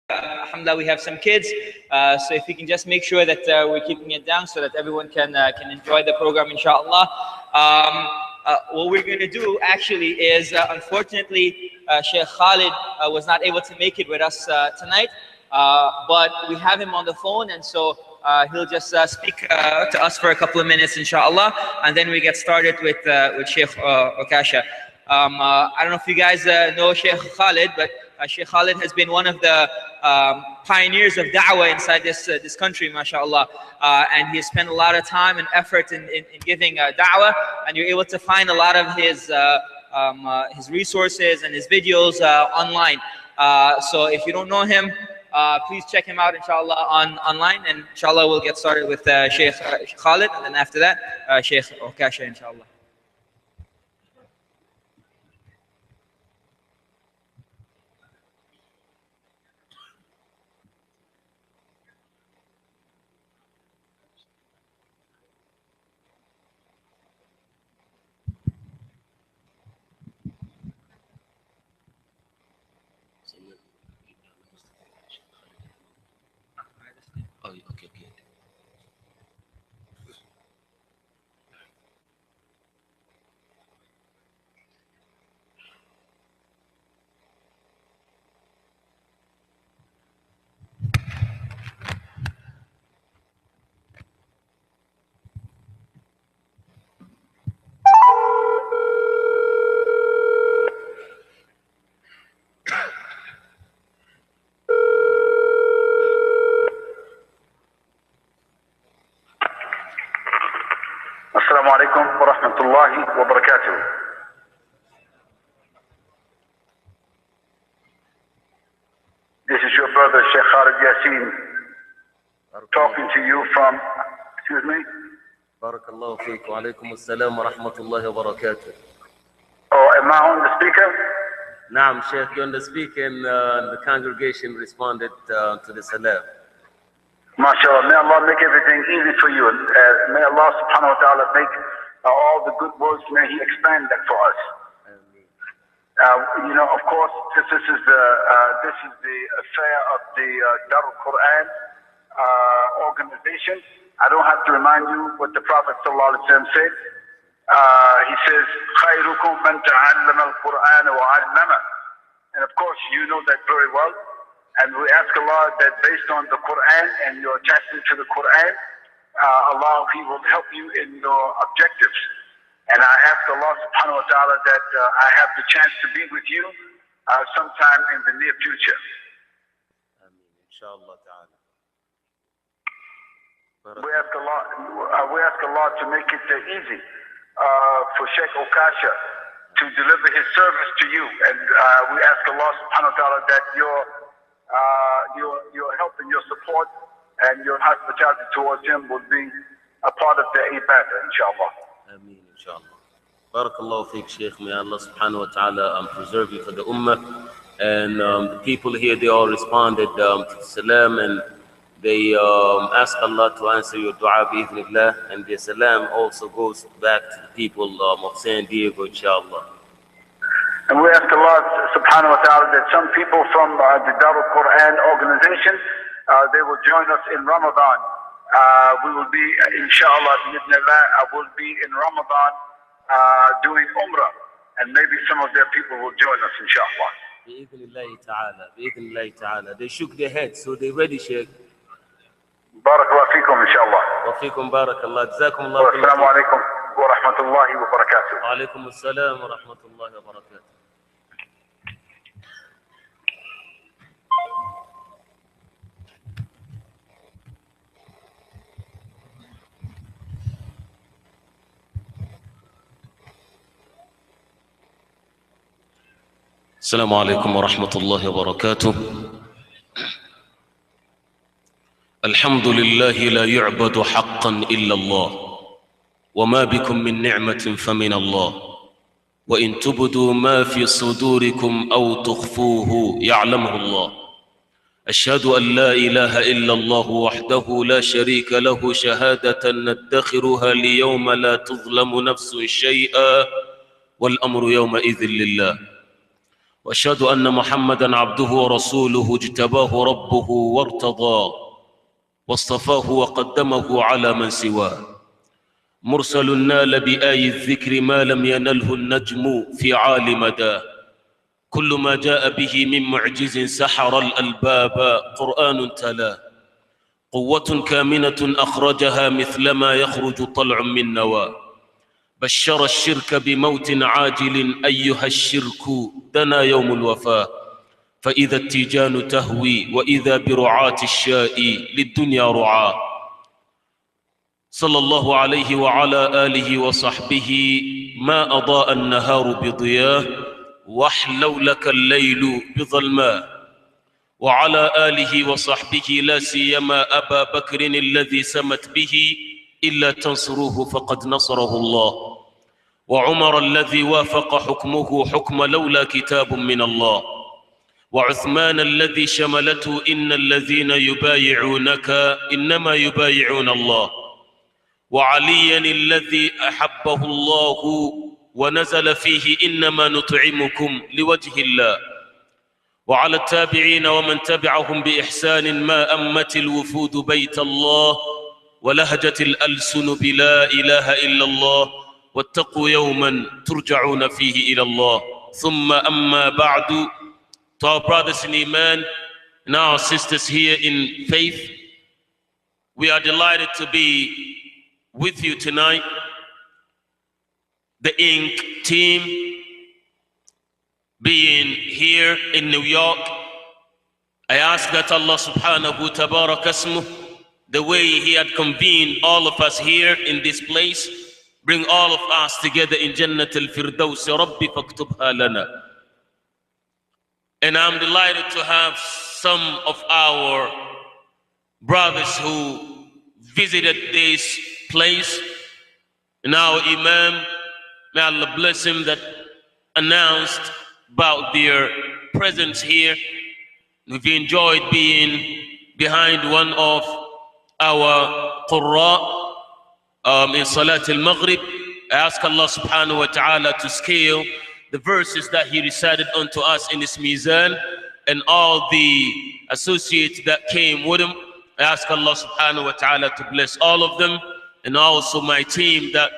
Alhamdulillah, we have some kids. So if we can just make sure that we're keeping it down so that everyone can enjoy the program, inshallah. What we're going to do actually is, unfortunately, Shaykh Khalid was not able to make it with us tonight. But we have him on the phone, and so he'll just speak to us for a couple of minutes, inshallah, and then we get started with Shaykh Okasha. I don't know if you guys know Shaykh Khalid, but Shaykh Khalid has been one of the pioneers of da'wah inside this country, mashallah. And he has spent a lot of time and effort in giving da'wah, and you're able to find a lot of his resources and his videos online. So if you don't know him, please check him out, inshallah, online, and inshallah we'll get started with Shaykh Khalid, and then after that Shaykh Okasha, inshallah. Assalamu alaikum wa rahmatullahi wa barakatuh. This is your brother Shaykh Khalid Yassin talking to you from, excuse me? Barakallahu feek wa alaikum assalam wa rahmatullahi wa barakatuh. Oh, am I on the speaker? Naam, Shaykh, you're on the speaker, and the congregation responded to the salam. MashaAllah, may Allah make everything easy for you. May Allah subhanahu wa ta'ala make all the good words, may He expand that for us. You know, of course, this is the affair of the Darul Quran organization. I don't have to remind you what the Prophet sallallahu alaihi wasallam said. He says, "Khayrukum man ta'allama al-Quran wa 'allama." And of course, you know that very well. And we ask Allah that based on the Quran and your attachment to the Quran, Allah, He will help you in your objectives. And I ask Allah subhanahu wa ta'ala that I have the chance to be with you sometime in the near future. Ameen, inshallah ta'ala. We ask Allah to make it easy for Shaykh Okasha to deliver his service to you. And we ask Allah subhanahu wa ta'ala that your help and your support and your hospitality towards him will be a part of the ibadah, inshallah. Ameen, inshallah. Barakallahu feek, Shaykh. May Allah subhanahu wa ta'ala preserve you for the ummah. And the people here, they all responded to salam, and they ask Allah to answer your dua bi-idhnillah. And the salam also goes back to the people of San Diego, inshallah. And we ask Allah subhanahu wa ta'ala that some people from the Darul Quran organization, they will join us in Ramadan. We will be, inshallah, I will be in Ramadan doing Umrah, and maybe some of their people will join us, inshallah. Bi-idhnillahi ta'ala, bi-idhnillahi ta'ala. They shook their heads, so they ready, Shaykh. Barakallahu feekum, inshallah. Wa feekum barakallah. Jazakumullah. Wa assalamu alaikum wa rahmatullahi wa barakatuh. Wa alaikum assalam wa rahmatullahi wa barakatuh. السلام عليكم ورحمة الله وبركاته. الحمد لله لا يعبد حقا إلا الله، وما بكم من نعمة فمن الله، وإن تبدوا ما في صدوركم أو تخفوه يعلمه الله. أشهد أن لا إله إلا الله وحده لا شريك له شهادة ندخرها ليوم لا تظلم نفس شيئا والأمر يومئذ لله. وأشهد أن محمدًا عبده ورسوله اجتباه ربه وارتضاه واصطفاه وقدمه على من سواه مرسل نال بآي الذكر ما لم ينله النجم في عالي مداه كل ما جاء به من معجز سحر الألباب قرآن تلاه قوة كامنة أخرجها مثلما يخرج طلع من نواه بشر الشرك بموت عاجل أيها الشرك دنا يوم الوفاة فإذا التيجان تهوي وإذا برعاة الشاء للدنيا رعاه صلى الله عليه وعلى آله وصحبه ما أضاء النهار بضياه واحلو لك الليل بظلماه وعلى آله وصحبه لا سيما أبا بكر الذي سمت به إلا تنصروه فقد نصره الله وعمر الذي وافق حكمه حكم لولا كتاب من الله وعثمان الذي شملته إن الذين يبايعونك إنما يبايعون الله وعليا الذي أحبه الله ونزل فيه إنما نطعمكم لوجه الله وعلى التابعين ومن تبعهم بإحسان ما أمت الوفود بيت الله ولهجت الألسن بلا إله إلا الله واتقوا يوما ترجعون فيه إلى الله ثم أما بعد. To our brothers in Iman and our sisters here in faith, we are delighted to be with you tonight. The Ink team being here in New York, I ask that Allah subhanahu wa ta'ala kasmuh, the way He had convened all of us here in this place, bring all of us together in Jannat al-Firdaus, Rabbi faktubha lana. And I'm delighted to have some of our brothers who visited this place. And our Imam, may Allah bless him, that announced about their presence here. We've enjoyed being behind one of our Qurra in Salat al-Maghrib. I ask Allah subhanahu wa ta'ala to scale the verses that he recited unto us in this Mizan and all the associates that came with him. I ask Allah subhanahu wa ta'ala to bless all of them, and also my team that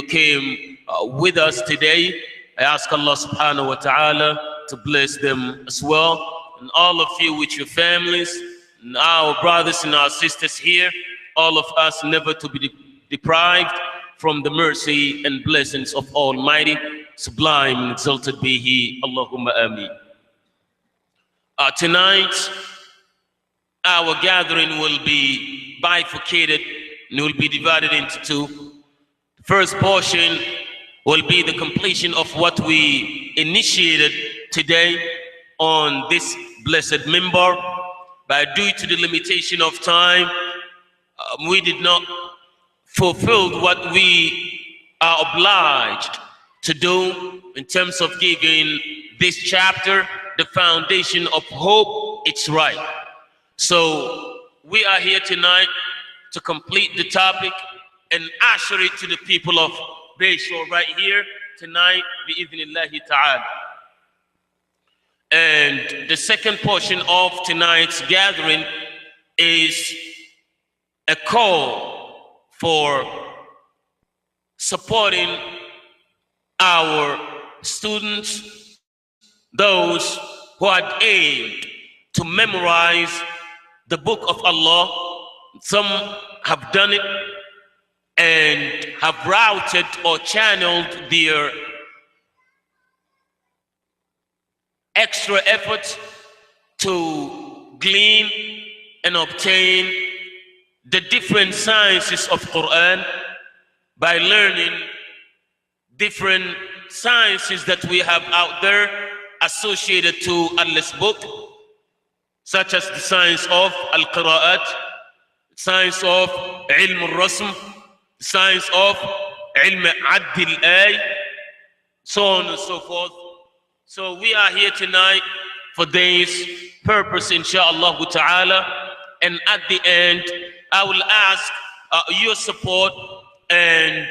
came with us today. I ask Allah subhanahu wa ta'ala to bless them as well, and all of you with your families, and our brothers and our sisters here, all of us never to be deprived from the mercy and blessings of Almighty. Sublime and exalted be He. Allahumma ameen. Tonight, our gathering will be bifurcated and will be divided into two. The first portion will be the completion of what we initiated today on this blessed minbar. But due to the limitation of time, we did not fulfill what we are obliged to do in terms of giving this chapter the foundation of hope. It's right. So we are here tonight to complete the topic and usher it to the people of Bayshore right here tonight, bi'idhnillahi ta'ala. And the second portion of tonight's gathering is a call for supporting our students, those who had aimed to memorize the book of Allah. Some have done it and have routed or channeled their extra efforts to glean and obtain the different sciences of Quran by learning different sciences that we have out there associated to Allah's book, such as the science of Al-Qira'at, science of Ilm al-Rasm, science of Ilm Add al-Ay, so on and so forth. So we are here tonight for this purpose, insha'Allah ta'ala. And at the end, I will ask your support and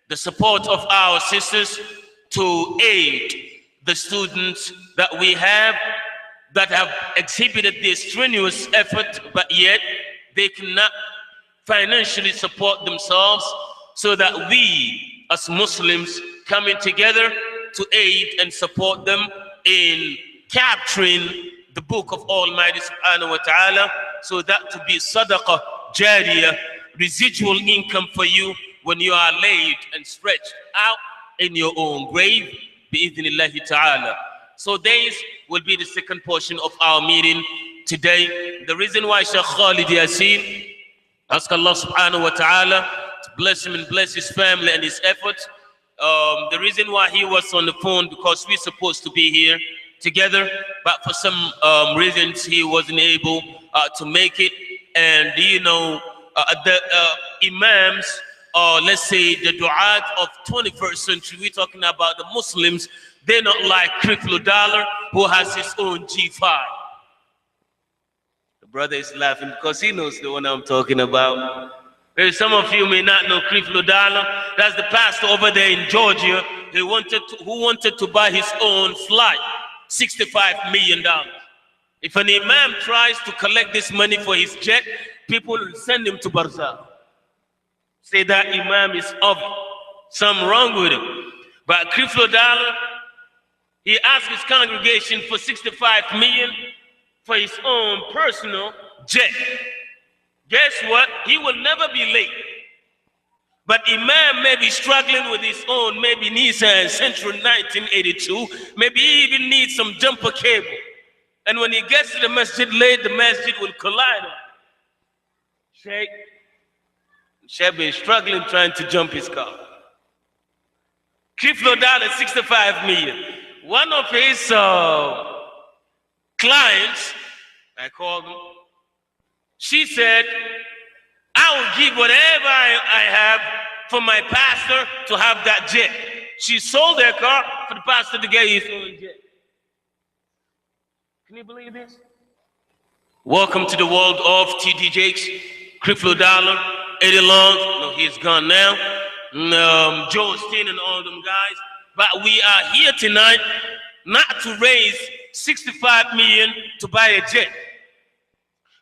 the support of our sisters to aid the students that we have that have exhibited this strenuous effort, but yet they cannot financially support themselves, so that we as Muslims coming together to aid and support them in capturing the book of Almighty Subhanahu wa Ta'ala, so that to be sadaqah jariyah, residual income for you when you are laid and stretched out in your own grave, bi'idhnillahi ta'ala. So this will be the second portion of our meeting today. The reason why Shaykh Khalid Yasin, ask Allah Subhanahu wa Ta'ala to bless him and bless his family and his efforts. The reason why he was on the phone, because we're supposed to be here together, but for some reasons he wasn't able to make it. And you know, the imams, or let's say the du'at of 21st century, we're talking about the Muslims, they're not like Creflo Dollar, who has his own G5. The brother is laughing because he knows the one I'm talking about. Maybe some of you may not know Creflo Dollar. That's the pastor over there in Georgia who wanted to buy his own flight, $65 million. If an imam tries to collect this money for his jet, people will send him to Barzakh. Say that imam is of something wrong with him. But Creflo Dollar, he asked his congregation for $65 million for his own personal jet. Guess what? He will never be late. But Imam may be struggling with his own, maybe Nissan Sentra 1982. Maybe he even needs some jumper cable. And when he gets to the masjid late, the masjid will collide him. Shaykh been struggling trying to jump his car. Creflo Dollar, $65 million. One of his clients, I called him, she said, I will give whatever I have for my pastor to have that jet. She sold their car for the pastor to get his own jet. Can you believe this? Welcome to the world of TD Jakes, Creflo Dollar, Eddie Long, no, he's gone now, Joe Steen and all them guys. But we are here tonight not to raise 65 million to buy a jet.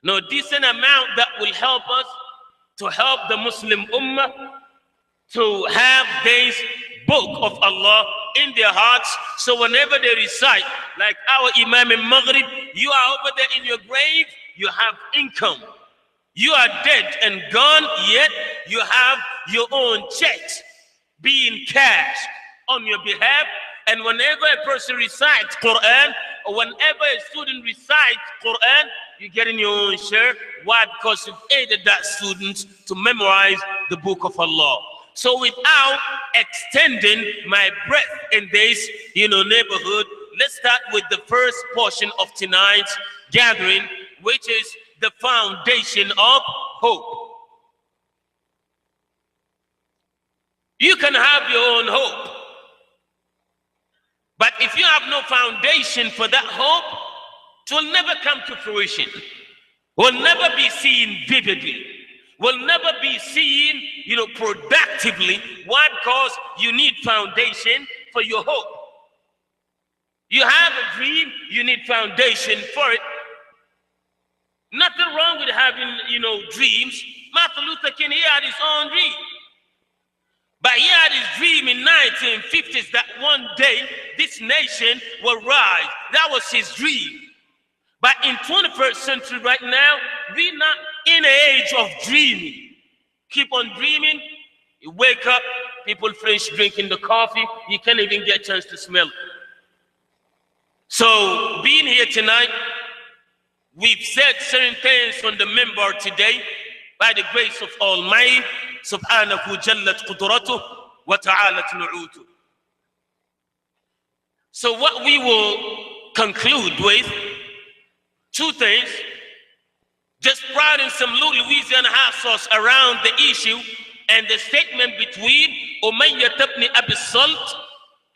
No, decent amount that will help us to help the Muslim Ummah to have this book of Allah in their hearts. So whenever they recite, like our Imam in Maghrib, you are over there in your grave, you have income. You are dead and gone, yet you have your own checks being cashed on your behalf. And whenever a person recites Quran, or whenever a student recites Quran, you get in your own share. Why? Because you've aided that student to memorize the book of Allah. So without extending my breath in this, neighborhood, let's start with the first portion of tonight's gathering, which is the foundation of hope. You can have your own hope, but if you have no foundation for that hope, it will never come to fruition, will never be seen vividly, will never be seen, productively. Why? Because you need foundation for your hope. You have a dream, you need foundation for it. Nothing wrong with having, dreams. Martin Luther King, he had his own dream. But he had his dream in 1950s that one day this nation will rise. That was his dream. But in 21st century right now, we're not in an age of dreaming. Keep on dreaming. You wake up, people finish drinking the coffee. You can't even get a chance to smell it. So being here tonight, we've said certain things on the minbar today by the grace of Almighty, subhanahu jallat qudratuh wa ta'alat nu'utuh. So what we will conclude with, two things, just sprouting some Louisiana hot sauce around the issue and the statement between Umayyah ibn Abi Salt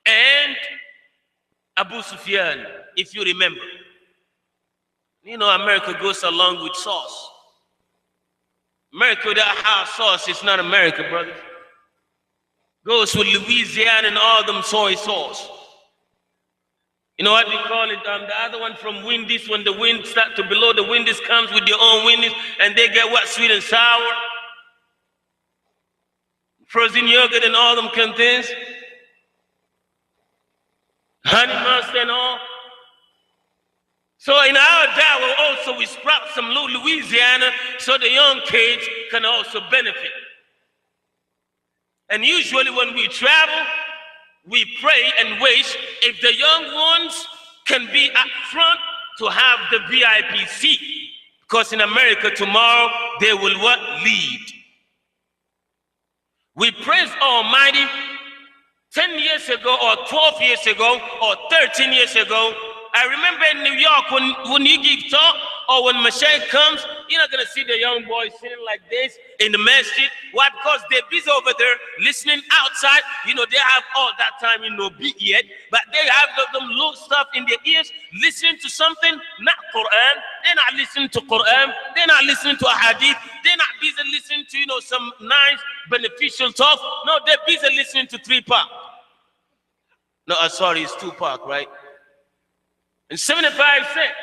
and Abu Sufyan, if you remember. America goes along with sauce. America without hot sauce is not America, brother. Goes with Louisiana and all them soy sauce. You know what we call it? The other one from Wendy's, when the wind starts to blow, the Wendy's comes with their own Wendy's, and they get what? Sweet and sour, frozen yogurt and all them kind of things, honey mustard and all. So in our dawah also we sprout some little Louisiana so the young kids can also benefit. And usually when we travel, we pray and wish if the young ones can be up front to have the VIP seat. Because in America tomorrow, they will what? Lead. We praise Almighty 10 years ago or 12 years ago or 13 years ago. I remember in New York when you give talk or when Shaykh comes, you're not going to see the young boys sitting like this in the masjid. Why? Because they're busy over there listening outside. You know, they have all that time, beat yet, but they have them little stuff in their ears, listening to something, not Quran. They're not listening to Quran. They're not listening to a hadith. They're not busy listening to, some nice, beneficial talk. No, they're busy listening to 3 Pac. No, sorry, it's 2 Pac, right? And 75 cents.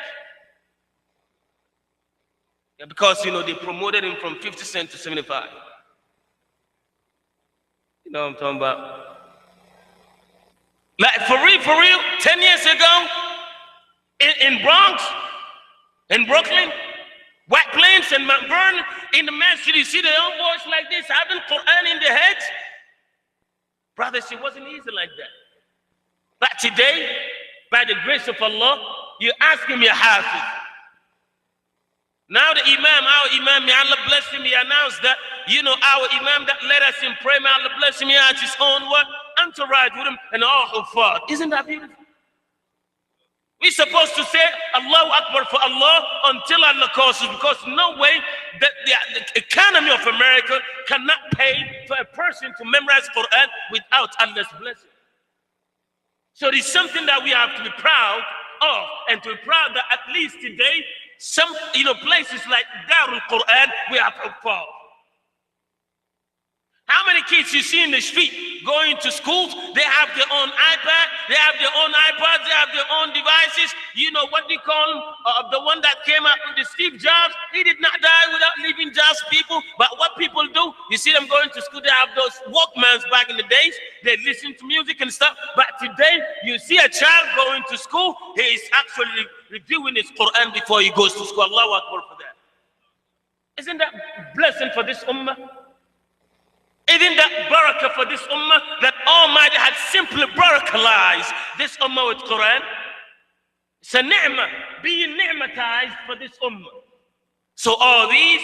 Yeah, because, they promoted him from 50 cents to 75. You know what I'm talking about? Like, for real, 10 years ago, in Bronx, in Brooklyn, White Plains and Mount Vernon, in the masjid, you see the young boys like this, having Quran in their heads. Brothers, it wasn't easy like that. But today, by the grace of Allah, you ask him your hafiz. Now the our Imam, may Allah bless him, he announced that, our Imam that led us in prayer, may Allah bless him, he has his own what? Entourage with him and all huffaz. Isn't that beautiful? We're supposed to say Allahu Akbar for Allah until Allah calls us, because no way that the economy of America cannot pay for a person to memorize Quran without Allah's blessing. So it's something that we have to be proud of, and to be proud that at least today, some places like Darul Quran, we have huffaz. How many kids you see in the street going to schools? They have their own iPad, they have their own iPods, they have their own devices. You know what they call them? The one that came out with the Steve Jobs, he did not die without leaving Jobs people. But what people do, you see them going to school, they have those Walkmans back in the days. They listen to music and stuff. But today, you see a child going to school, he is actually reviewing his Quran before he goes to school. Allahu Akbar for that. Isn't that blessing for this ummah? Isn't that barakah for this ummah, that Almighty had simply barakalized this ummah with Quran? It's a ni'mah, being ni'matized for this ummah. So all these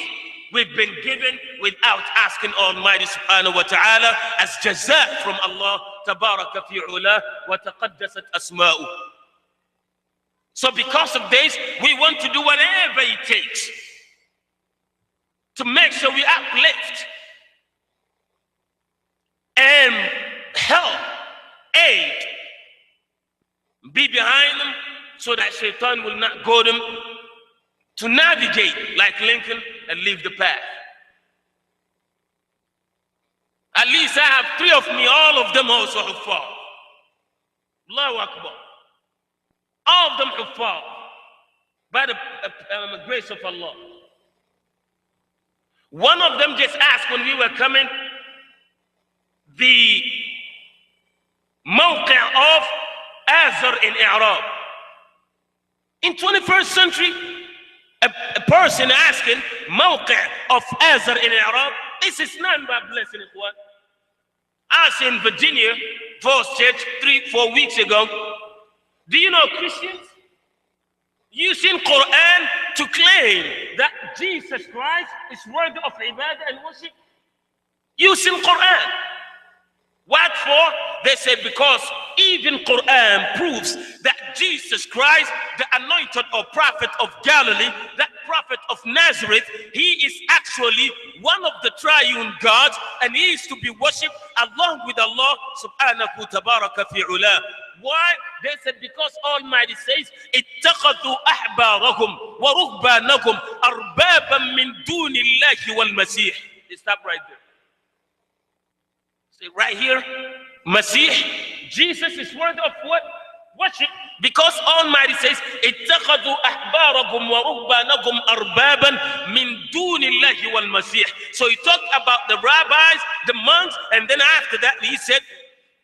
we've been given without asking Almighty subhanahu wa ta'ala as jaza from Allah, tabaraka fi ula wa taqaddasat asma'u. So because of this, we want to do whatever it takes to make sure we uplift and help, aid, be behind them so that shaitan will not go them to navigate like Lincoln and leave the path. At least I have 3 of me, all of them also huffaz. Allahu Akbar. All of them huffaz by the grace of Allah. One of them just asked when we were coming, the mawqi' of Azar in Arab. In 21st century, a person asking mawqi' of Azar in Arab, this is none but blessing. I was in Virginia, Falls Church, 3-4 weeks ago. Do you know Christians using Quran to claim that Jesus Christ is worthy of ibadah and worship? Using Quran. What for? They say because even Quran proves that Jesus Christ, the anointed or prophet of Galilee, that prophet of Nazareth, he is actually one of the triune gods, and he is to be worshipped along with Allah subhanahu tabaraka fi ula. Why? They said because Almighty says, اتخذوا أحبارهم ورهبانهم أربابا من دون الله والمسيح. They stop right there. Say right here, Masih, Jesus is worthy of what? worship, because Almighty says, اتخذوا أحباركم ورهبانكم أربابا من دون الله والمسيح. So he talked about the rabbis, the monks, and then after that he said,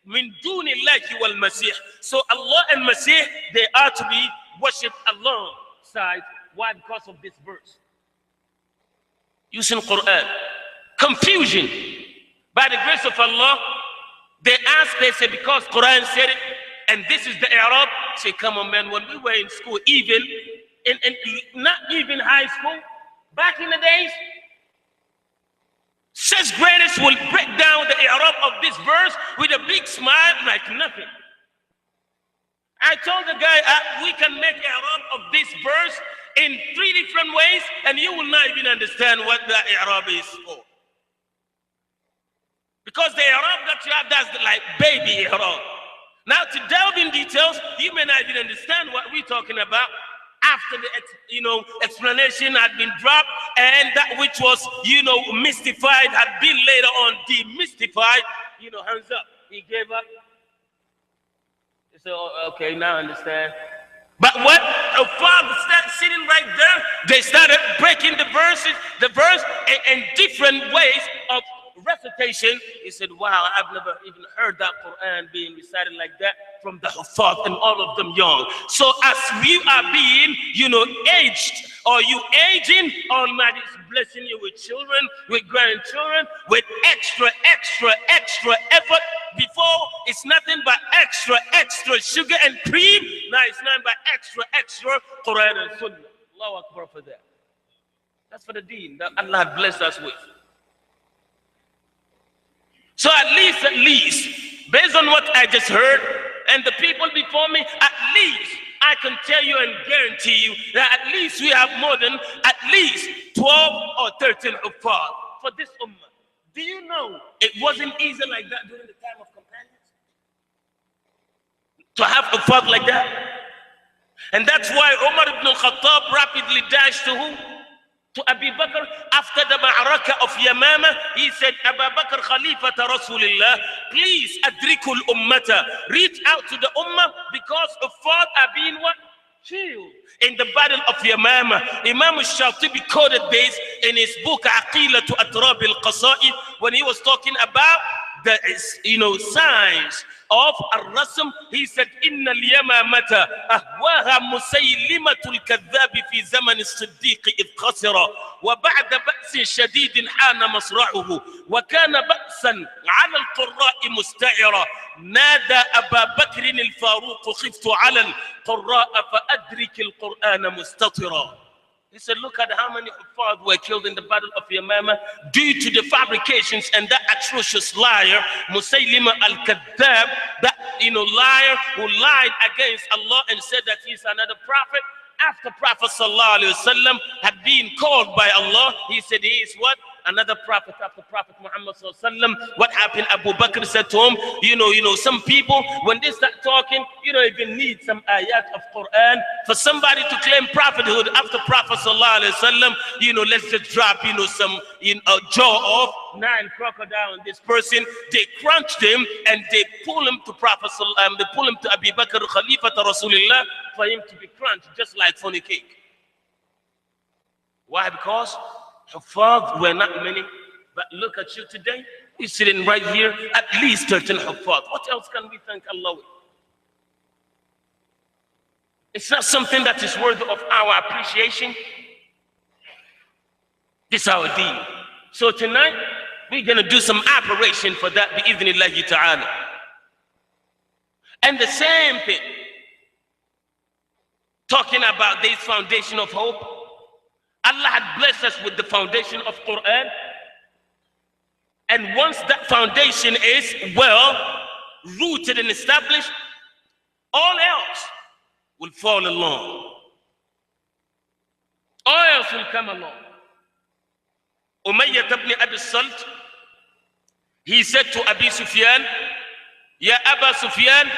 من دون الله والمسيح. So Allah and Masih, they are to be worshipped alongside. Why? Because of this verse. Using Quran. Confusion. By the grace of Allah, they asked, they said, because Quran said it, and this is the Arab. Say, come on, man, when we were in school, even, in not even high school, back in the days, sixth graders will break down the Arab of this verse with a big smile like nothing. I told the guy, we can make Arab of this verse in 3 different ways, and you will not even understand what the Arab is for. Because the Arab that you have, that's like baby Arab. Now, to delve in details, you may not even understand what we're talking about after the explanation had been dropped, and that which was mystified had been later on demystified. Hands up. He gave up. He said, oh, okay, now I understand. But what a father started sitting right there, they started breaking the verse in different ways of recitation. He said, wow, I've never even heard that Quran being recited like that from the Huffaz, and all of them young. So as we are being, aged, or you aging, Almighty is blessing you with children, with grandchildren, with extra effort. Before, it's nothing but extra sugar and cream. Now it's nothing but extra Quran and Sunnah. Allahu Akbar for that. That's for the deen that Allah had blessed us with. So at least, based on what I just heard, and the people before me, at least I can tell you and guarantee you that at least we have more than at least 12 or 13 Huffaz for this ummah. Do you know it wasn't easy like that during the time of companions? To have Huffaz like that? And that's why Umar ibn al-Khattab rapidly dashed to who? To Abu Bakr after the Ma'raka of Yamama. He said, Abu Bakr Khalifata Rasulillah, please adrikul ummata, reach out to the ummah, because the fault are being what? Killed in the battle of Yamama. Imam al-Shatibi quoted this in his book Aqila to Atrab al-Qasa'id when he was talking about the signs of Ar-Rasm. He said, Inna al-Yamamata ahwaha musaylimatu al-kadhab fi zaman al-Siddiq idh khasira wa ba'da ba'sin shadidin hana masra'uhu wa kana ba'san 'ala al-qurra'i musta'ira nada Aba Bakr al-Faruq khiftu 'ala al-qurra'a fa adrik al-Qur'ana mustatira. He said, look at how many Huffaz were killed in the battle of Yamama due to the fabrications and that atrocious liar, Musaylima al-Kadhab, that liar who lied against Allah and said that he's another prophet. After Prophet ﷺ had been called by Allah, he said he is what? Another prophet after Prophet Muhammad ﷺ. What happened? Abu Bakr said to him, some people, when they start talking, you don't even need some ayat of Quran for somebody to claim prophethood after Prophet ﷺ. Let's just drop, some, jaw off 9 crocodile on this person. They crunched him and they pull him to Prophet ﷺ. They pull him to Abu Bakr, Khalifat Rasulillah, for him to be crunched, just like funny cake. Why? Because Huffaz were not many, but look at you today. You're sitting right here, at least 13 Huffaz. What else can we thank Allah with? It's not something that is worthy of our appreciation. This is our deen. So tonight, we're going to do some operation for that, bi-idhnillahi ta'ala. And the same thing, talking about this foundation of hope, Allah had blessed us with the foundation of Quran. And once that foundation is well rooted and established, all else will fall along. All else will come along. Umayyah ibn Abi Salt, he said to Abi Sufyan, Ya Aba Sufyan,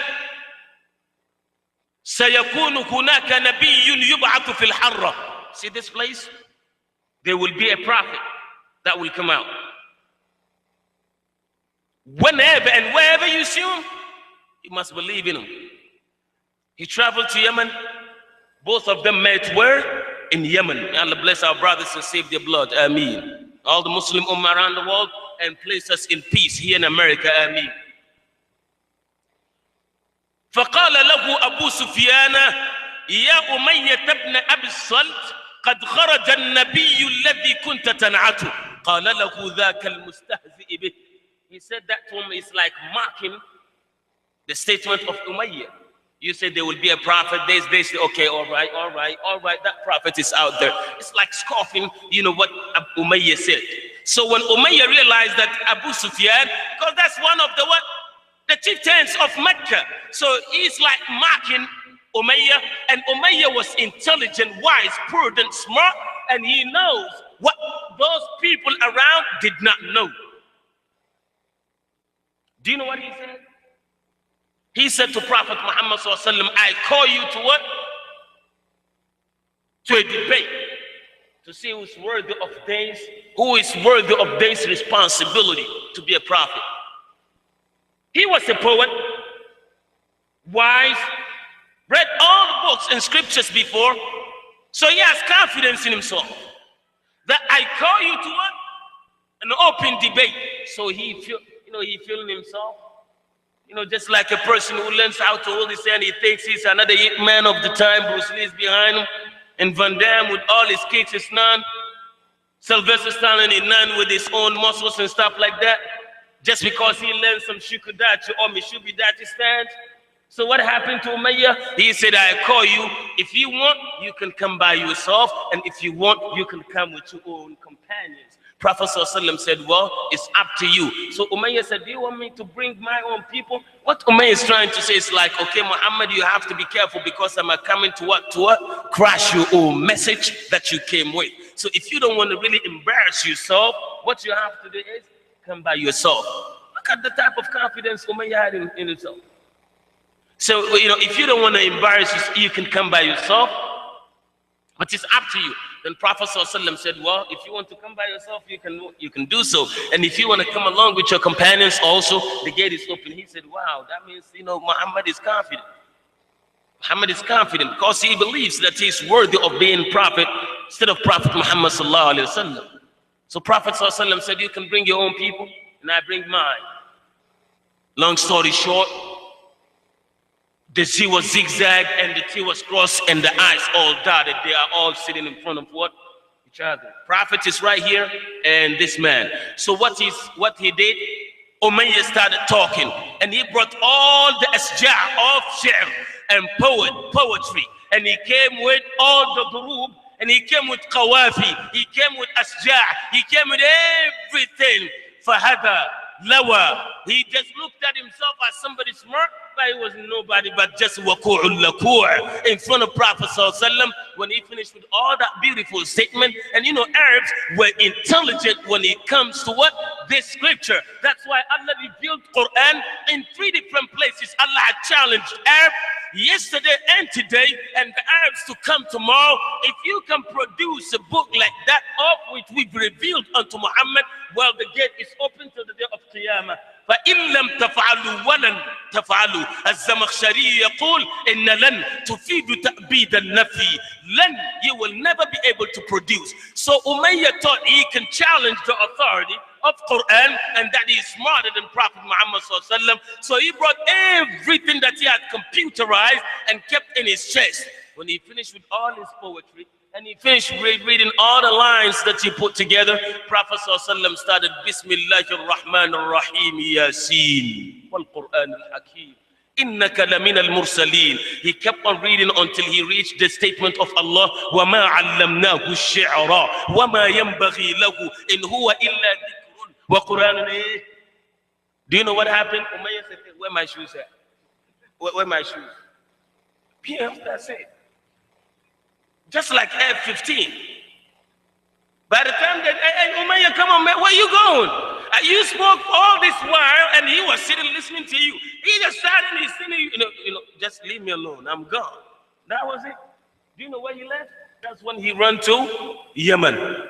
سيكون هناك نبي يبعث في الحرة. See this place? There will be a prophet that will come out. Whenever and wherever you see him, you must believe in him. He traveled to Yemen. Both of them met where? In Yemen. May Allah bless our brothers and save their blood. Ameen. All the Muslim Ummah around the world and place us in peace here in America. Ameen. فقال له أبو سفيان يا أمية ابن أبي الصلت قد خرج النبي الذي كنت تنعته قال له ذاك المستهزئ به. He said that to him is like mocking the statement of Umayyah. You said there will be a prophet. They say, okay, all right, that prophet is out there. It's like scoffing, what Umayyah said. So when Umayyah realized that Abu Sufyan, because that's one of the chieftains of Mecca. So he's like mocking Umayyah, and Umayyah was intelligent, wise, prudent, smart, and he knows what those people around did not know. Do you know what he said? He said to Prophet Muhammad sallallahu alaihi wasallam, I call you to what? To a debate, to see who is worthy of this responsibility to be a prophet. He was a poet, wise, read all the books and scriptures before, so he has confidence in himself that I call you to what? An open debate. So he feeling himself, just like a person who learns how to hold his hand. He thinks he's another man of the time. Bruce Lee is behind him, and Van Damme with all his kicks is none. Sylvester Stallone is none with his own muscles and stuff like that. Just because he learned some shukudachi or mishubidachi stance. So what happened to Umayyah? He said, I call you. If you want, you can come by yourself. And if you want, you can come with your own companions. Prophet ﷺ said, well, it's up to you. So Umayyah said, do you want me to bring my own people? What Umayyah is trying to say is like, okay, Muhammad, you have to be careful because I'm coming to what? Crash your own message that you came with. So if you don't want to really embarrass yourself, what you have to do is come by yourself. Look at the type of confidence Umayyah had in himself. So, if you don't want to embarrass yourself, you can come by yourself, but it's up to you. Then Prophet ﷺ said, well, if you want to come by yourself, you can do so. And if you want to come along with your companions also, the gate is open. He said, wow, that means, Muhammad is confident. Muhammad is confident because he believes that he is worthy of being prophet instead of Prophet Muhammad sallallahu alaihi wasallam. So Prophet ﷺ said, you can bring your own people and I bring mine. Long story short, the sea was zigzag and the T was crossed and the eyes all dotted. They are all sitting in front of what? Each other. Prophet is right here and this man. So what he did, Umayyah started talking and he brought all the asja' of shi'r and poetry. And he came with all the durub, and he came with qawafi, he came with asja', he came with everything. Fahada, lawa. He just looked at himself as somebody smart, but he was nobody but just waku'ul laku' in front of Prophet ﷺ when he finished with all that beautiful statement. And Arabs were intelligent when it comes to what? This scripture. That's why Allah revealed Quran in 3 different places. Allah had challenged Arabs yesterday and today, and the Arabs to come tomorrow. If you can produce a book like that of which we've revealed unto Muhammad, well, the gate is open till the day of Qiyamah. فإن لم تفعلوا ولن تفعلوا الزمخشري يقول إن لن تفيد تأبيد النفي. Then you will never be able to produce. So Umayyah thought he can challenge the authority of Quran and that he is smarter than Prophet Muhammad sallallahu alaihi wasallam. So he brought everything that he had computerized and kept in his chest. When he finished with all his poetry and he finished reading all the lines that he put together, Prophet sallallahu alaihi wasallam started Bismillahir Rahmanir Rahim Yasin wal Quran al Hakim. إِنَّكَ لَمِنَ الْمُرْسَلِينَ. He kept on reading until he reached the statement of Allah, وَمَا عَلَّمْنَاهُ الشِّعْرَ وَمَا يَنْبَغِي لَهُ إِنْ هُوَ إِلَّا ذِكْرٌ وَقُرْآنٌ. Do you know what happened? Umayyah said, where my shoes at? Where my shoes? Yeah, that's it. Just like F-15. By the time that, hey, Umayyah, come on, man, where you going? You spoke all this while, and he was sitting listening to you. He just started listening, just leave me alone. I'm gone. That was it. Do you know where he left? That's when he ran to Yemen.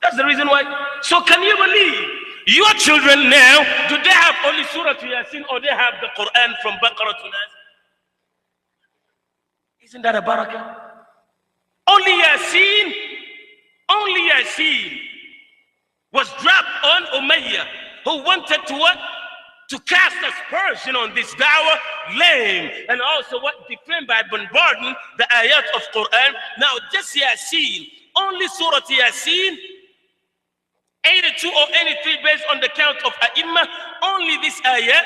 That's the reason why. So can you believe your children now, do they have only Surah to Yasin or they have the Quran from Baqarah to Nas? Isn't that a barakah? Only Yasin was dropped on Umayyah, who wanted to what? To cast aspersion on this dawah, lame, and also what? Defend by bombarding the ayat of Quran. Now, just Yasin, only Surah Yasin, 82 or 83 based on the count of Ai, only this ayat,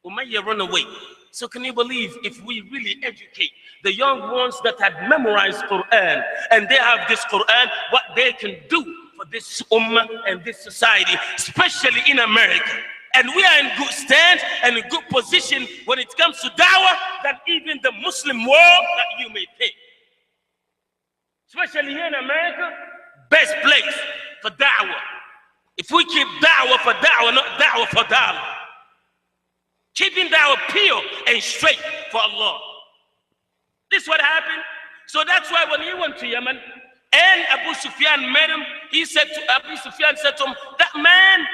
Umayyah run away. So can you believe if we really educate the young ones that have memorized Quran and they have this Quran, what they can do for this ummah and this society, especially in America. And we are in good stand and in good position when it comes to dawah than even the Muslim world that you may think. Especially here in America, best place for da'wah. If we keep da'wah for da'wah, not da'wah for da'wah. Keeping da'wah pure and straight for Allah. This is what happened. So that's why when he went to Yemen and Abu Sufyan met him, Abu Sufyan said to him, that man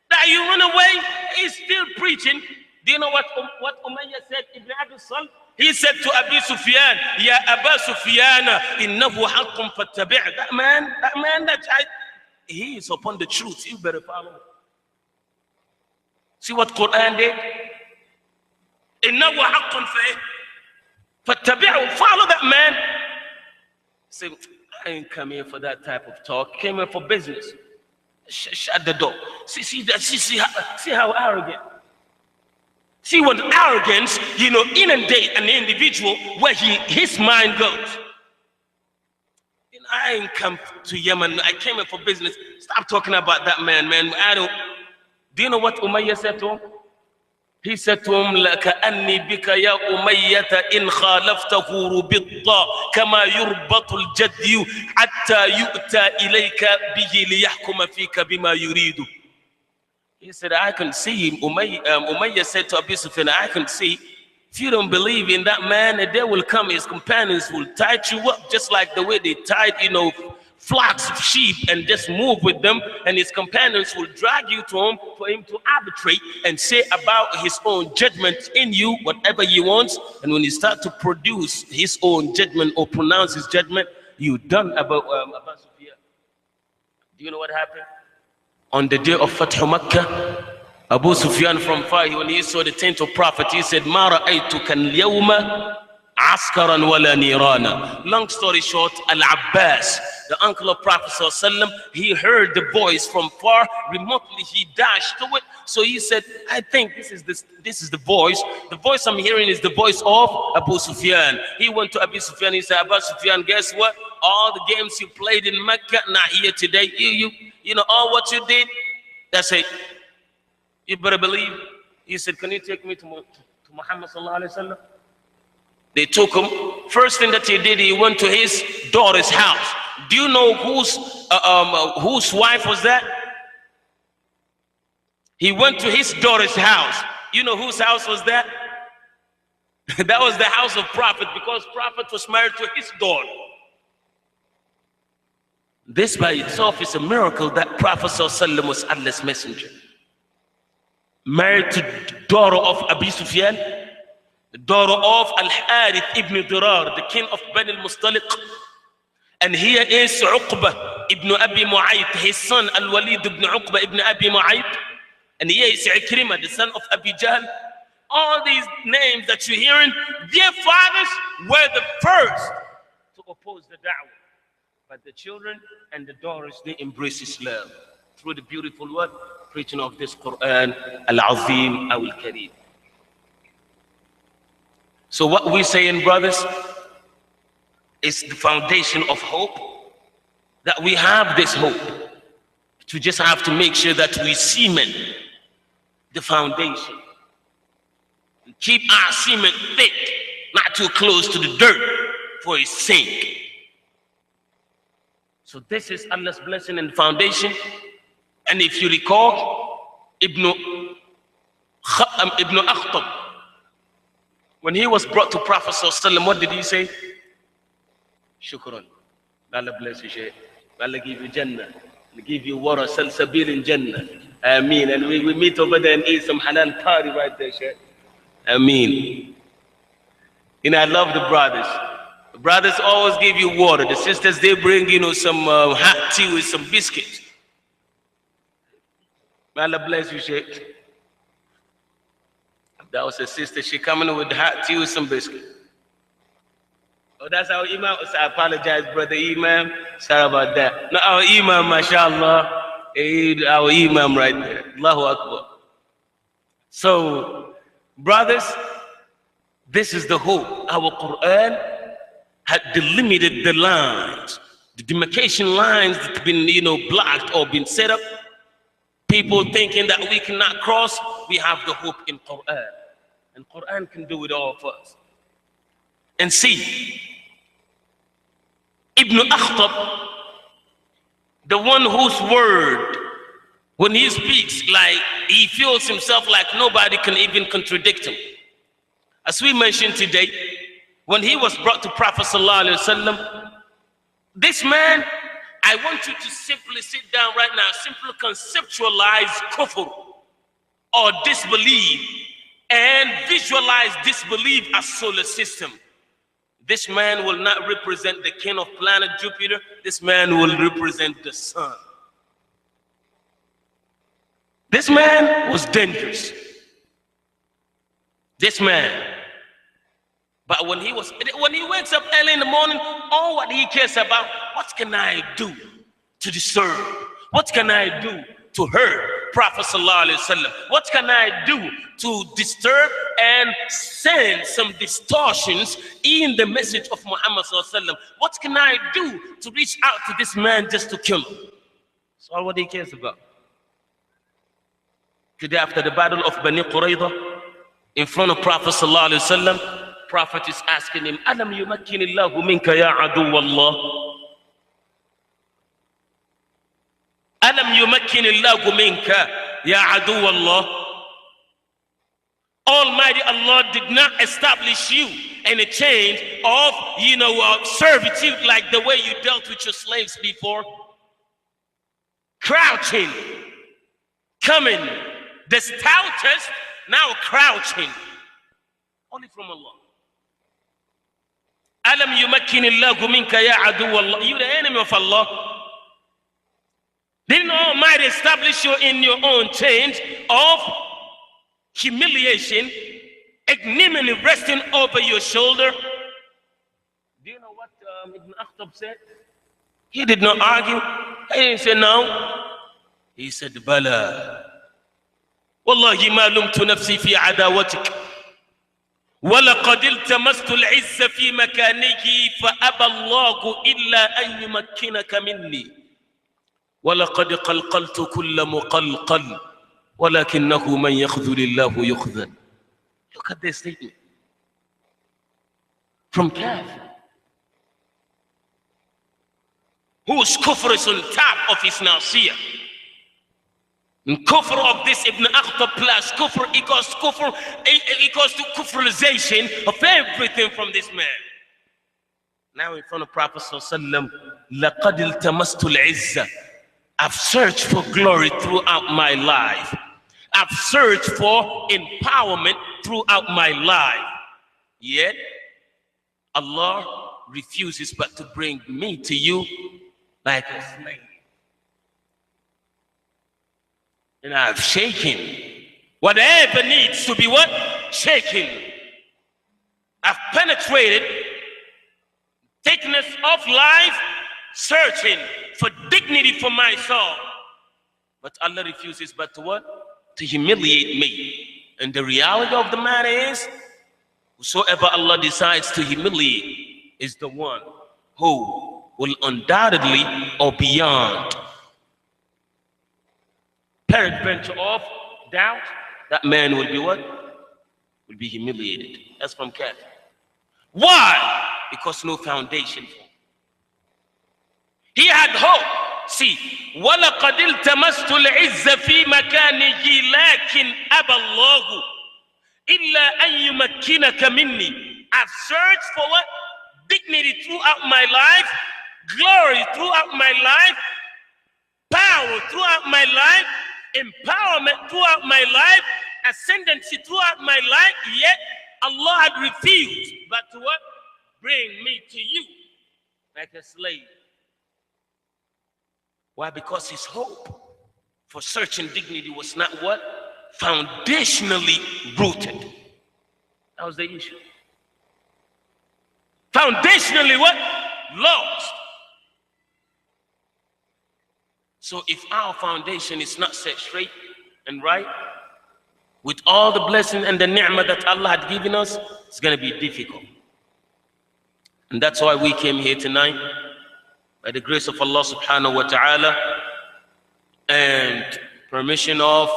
that you run away is still preaching. Do you know what Umayyah said, Ibn Abi Sal? He said to Abu Sufyan, Ya Aba Sufyan, innahu haqqun fattabi'. That man, he is upon the truth. You better follow. See what Quran did? Innahu haqqun fattabi'u. Follow that man. Say, I ain't come here for that type of talk. Came here for business. Shut the door. See how arrogant. See what arrogance, inundate an individual where his mind goes. I ain't come to Yemen. I came here for business. Stop talking about that man. Do you know what Umayyah said to him? He said to him, لَكَأَنِّي بِكَ يَا أُمَيَّةَ إِنْ خَالَفْتَهُ رُبِطَّ كَمَا يُرْبَطُ الْجَدْيُ حَتَّى يُؤْتَى إِلَيْكَ بِهِ لِيَحْكُمَ فِيكَ بِمَا يُرِيدُ. He said, I can see, Umayyah said to Abu Sufyan, I can see, if you don't believe in that man, a day will come, his companions will tie you up just like the way they tied, flocks of sheep and just move with them, and his companions will drag you to him for him to arbitrate and say about his own judgment in you whatever he wants. And when he starts to produce his own judgment or pronounce his judgment, you done about Sufyan. Do you know what happened? On the day of Fath Makkah, Abu Sufyan from far, when he saw the tent of Prophet, he said, Ma ra'aytuka al-yawma askaran wala nirana. Long story short, Al-Abbas, the uncle of Prophet ﷺ, he heard the voice from far, remotely he dashed to it. So he said, I think this is the voice. The voice I'm hearing is the voice of Abu Sufyan. He went to Abu Sufyan, he said, Abu Sufyan, guess what? All the games you played in Mecca, not here today. You know all what you did? That's it. You better believe. He said, can you take me to Muhammad sallallahu alaihi wasallam? They took him. First thing that he did, he went to his daughter's house. Do you know whose wife was that? He went to his daughter's house. You know whose house was that? That was the house of Prophet, because Prophet was married to his daughter. This by itself is a miracle that Prophet ﷺ was Allah's messenger. Married to the daughter of Abu Sufyan, the daughter of Al-Harith ibn Dirar, the king of Bani al-Mustaliq. And here is Uqba ibn Abi Mu'ayt, his son Al-Walid ibn Uqba ibn Abi Mu'ayt. And here is Ikrimah, the son of Abi Jahl. All these names that you're hearing, their fathers were the first to oppose the da'wah. But the children and the daughters, they embrace Islam through the beautiful word, preaching of this Quran, Al-Azim, Al-Kareem. So what we're saying, brothers, is the foundation of hope, that we have this hope. We just have to make sure that we cement the foundation. And keep our cement thick, not too close to the dirt for its sake. So this is Allah's blessing and foundation. And if you recall, Ibn Akhtab, when he was brought to Prophet ﷺ, what did he say? Shukran. Allah bless you, Shaykh. Allah give you Jannah. Allah give you water, salsabil in Jannah. Ameen. And we meet over there and eat some halal party right there, Shaykh. Ameen. You know, I love the brothers. The brothers always give you water. The sisters, they bring, you know, some hot tea with some biscuits. May Allah bless you, Shaykh. That was a sister. She coming with hot tea with some biscuit. Oh, that's our imam. So I apologize, brother imam. Sorry about that. No, our imam, mashallah. Our imam right there. Allahu Akbar. So, brothers, this is the hope. Our Quran had delimited the lines, the demarcation lines that have been, you know, blocked or been set up. People thinking that we cannot cross, we have the hope in Quran. And Quran can do it all for us. And see, Ibn Akhtab, the one whose word, when he speaks, like he feels himself like nobody can even contradict him. As we mentioned today, when he was brought to Prophet ﷺ, this man, I want you to simply sit down right now, simply conceptualize kufr or disbelief and visualize disbelief as solar system. This man will not represent the king of planet Jupiter. This man will represent the sun. This man was dangerous. This man. But when he wakes up early in the morning, all what he cares about, what can I do to disturb? What can I do to hurt Prophet ﷺ? What can I do to disturb and send some distortions in the message of Muhammad ﷺ? What can I do to reach out to this man just to kill him? That's all what he cares about. Today, after the battle of Bani Qurayza, in front of Prophet ﷺ, Prophet is asking him, Alam yumakkinillahu minka ya aduwallah? Alam yumakkinillahu minka ya aduwallah? Almighty Allah did not establish you in a chain of, servitude like the way you dealt with your slaves before. Crouching, coming, the stoutest, now crouching. Only from Allah. Alam yumakkinillahu minka ya aduwallah? You the enemy of Allah. Didn't Almighty establish you in your own chains of humiliation, ignominy resting over your shoulder? Do you know what Ibn Akhtab said? He did not argue. He didn't say no. He said, Bala. Wallahi ma lumtu nafsi fi adawatik. ولقد التمست العز في مكانه فأبى الله إلا أن يمكنك مني ولقد قلقلت كل مقلقل ولكنه من يخذل الله يخذل. Look at this statement from Kafir, whose kufr is on top of his nasiyah. And kufr of this Ibn Akhtab plus kufr equals to kufrization of everything from this man. Now in front of Prophet sallallahu لَقَدْ الْتَمَسْتُ الْعِزَّةِ. I've searched for glory throughout my life. I've searched for empowerment throughout my life. Yet Allah refuses but to bring me to you like a slave. And I've shaken whatever needs to be what? Shaken. I've penetrated thickness of life, searching for dignity for my soul. But Allah refuses but to what? To humiliate me. And the reality of the matter is, whosoever Allah decides to humiliate is the one who will undoubtedly or beyond peradventure of doubt, that man will be what? Will be humiliated. That's from Kafir. Why? Because no foundation. He had hope. See, وَلَقَدِ الْتَمَسْتُ الْعِزَّ فِي مَكَانِهِ لَكِنْ أَبَى اللَّهُ إِلَّا أَن يُمَكِّنَكَ مِنِّي. I've searched for what? Dignity throughout my life, glory throughout my life, power throughout my life, empowerment throughout my life, ascendancy throughout my life, yet Allah had refused, but to what? Bring me to you like a slave. Why? Because his hope for search and dignity was not what? Foundationally rooted. That was the issue. Foundationally what? Lost. So if our foundation is not set straight and right, with all the blessing and the ni'mah that Allah had given us, it's going to be difficult. And that's why we came here tonight, by the grace of Allah subhanahu wa ta'ala, and permission of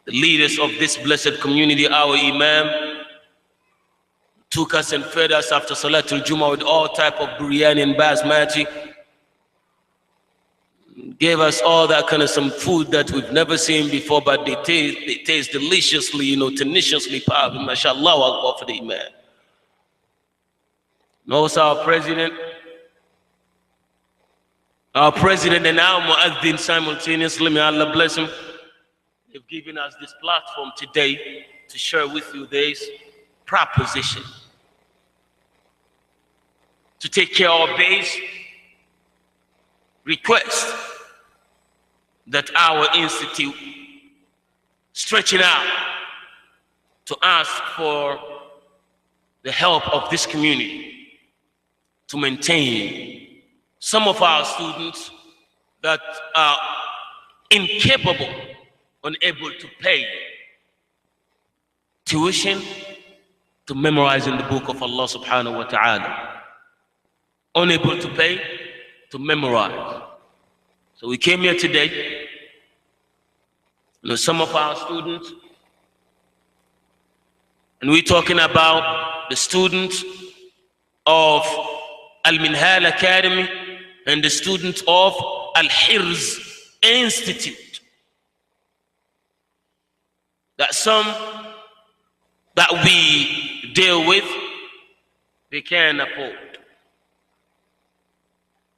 the leaders of this blessed community, our Imam, took us and fed us after Salatul Jummah with all type of biryani and basmati, gave us all that kind of some food that we've never seen before, but they taste deliciously, you know, tenaciously powerful. MashaAllah, Akbar for the Imam. And also our president and our Muaddin simultaneously, may Allah bless him, they've given us this platform today to share with you this proposition. To take care of base request that our institute stretching out to ask for the help of this community to maintain some of our students that are incapable, unable to pay tuition to memorizing the book of Allah subhanahu wa ta'ala. Unable to pay to memorize. So we came here today. You know, some of our students, and we're talking about the students of Al-Minhal Academy and the students of Al-Hirz Institute. That some that we deal with, they can't afford.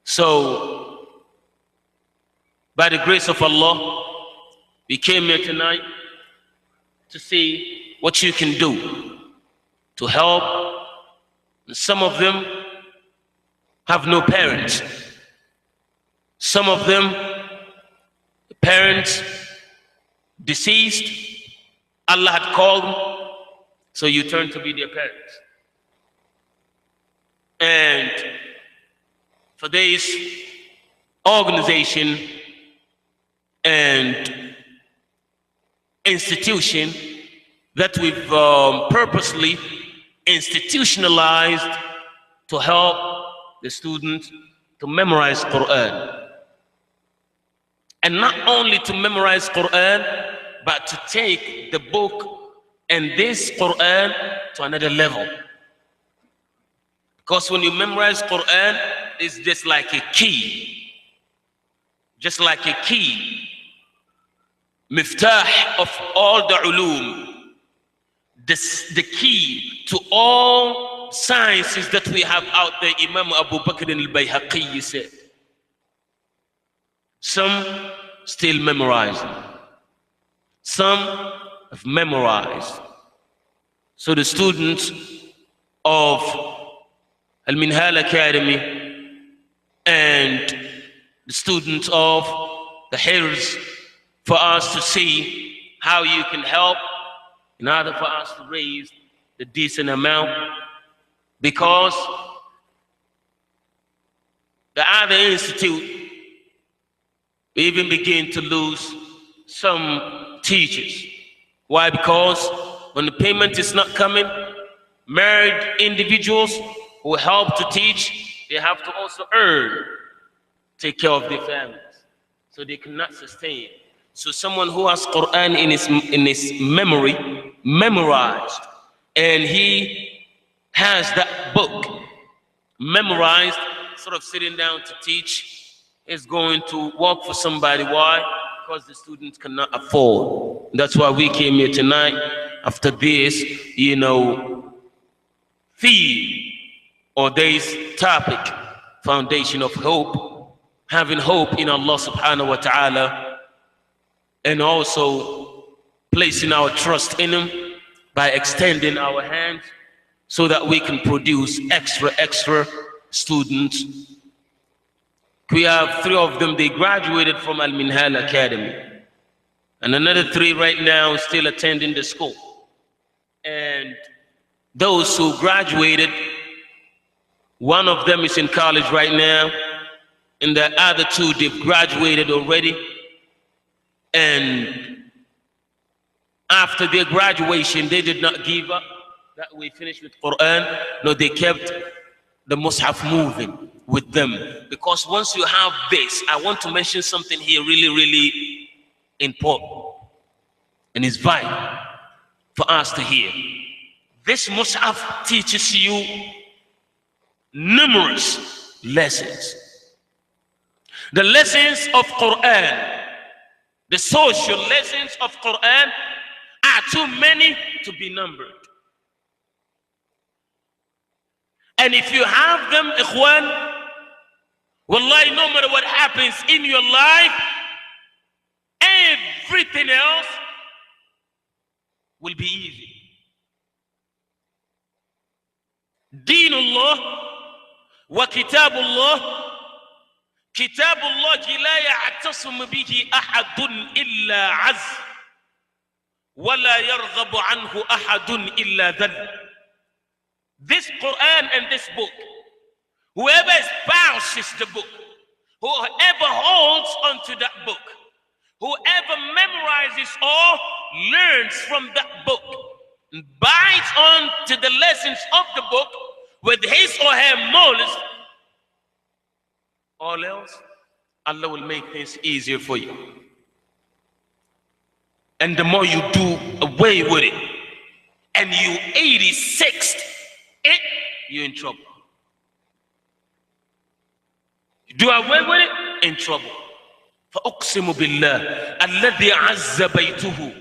So, by the grace of Allah, we came here tonight to see what you can do to help. Some of them have no parents. Some of them, the parents deceased, Allah had called them, so you turn to be their parents. And for this organization and institution that we've purposely institutionalized to help the students to memorize Quran. And not only to memorize Quran, but to take the book and this Quran to another level. Because when you memorize Quran, it's just like a key. Just like a key. Miftah of all the ulum. The key to all sciences that we have out there, Imam Abu Bakr al-Bayhaqi said. Some still memorizing. Some have memorized. So the students of Al-Minhal Academy and the students of the Hirz, for us to see how you can help in order for us to raise the decent amount, because the other institute even begin to lose some teachers. Why? Because when the payment is not coming, married individuals who help to teach, they have to also earn, take care of their families, so they cannot sustain. So someone who has Quran in his memory, memorized, and he has that book memorized, sort of sitting down to teach, is going to work for somebody. Why? Because the students cannot afford. That's why we came here tonight after this, theme or this topic, foundation of hope, having hope in Allah subhanahu wa ta'ala, and also placing our trust in Him, by extending our hands so that we can produce extra students. We have 3 of them, they graduated from Al-Minhal Academy. And another 3 right now still attending the school. And those who graduated, one of them is in college right now, and the other 2, they've graduated already. And after their graduation, they did not give up that we finished with Quran. No, they kept the Mus'haf moving with them. Because once you have this, I want to mention something here really important. And it's vital for us to hear. This Mus'haf teaches you numerous lessons. The lessons of Quran, the social lessons of Quran are too many to be numbered. And if you have them, ikhwan, wallahi, no matter what happens in your life, everything else will be easy. Deenullah wa kitabullah. Kitabullah la ya'tasum bihi ahadun illa az. وَلَا يَرْغَبُ عَنْهُ أَحَدٌ إِلَّا ذَلَّ. This Quran and this book, whoever espouses the book, whoever holds onto that book, whoever memorizes or learns from that book, bites on to the lessons of the book with his or her knowledge, all else, Allah will make things easier for you. And the more you do away with it, and you 86th it, you're in trouble. You do away with it, in trouble. فأقسم بالله الذي عز بيته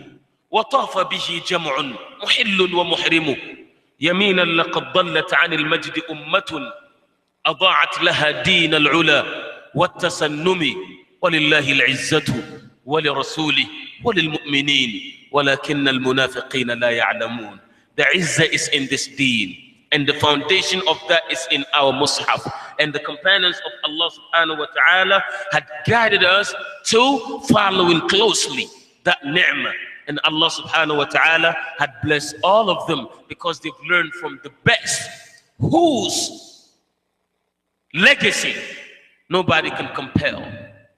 وطاف به جمع محل ومحرم يمينا لقد ضلت عن المجد أمة أضاعت لها دين العلا والتسنم ولله العزة ولرسوله وللمؤمنين ولكن المنافقين لا يعلمون. The izzah is in this deen, and the foundation of that is in our Mus'haf. And the companions of Allah subhanahu wa ta'ala had guided us to following closely that ni'mah. And Allah subhanahu wa ta'ala had blessed all of them because they've learned from the best, whose legacy nobody can compel,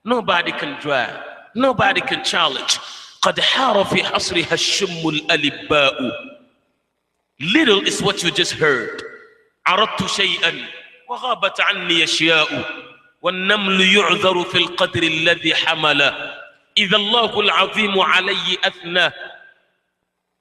nobody can drag, nobody can challenge. قد حار في حصرها الشم الألباء. Little is what you just heard. عرضت شيئا وغابت عني أشياء والنمل يعذر في القدر الذي حمل إذا الله العظيم علي أثنى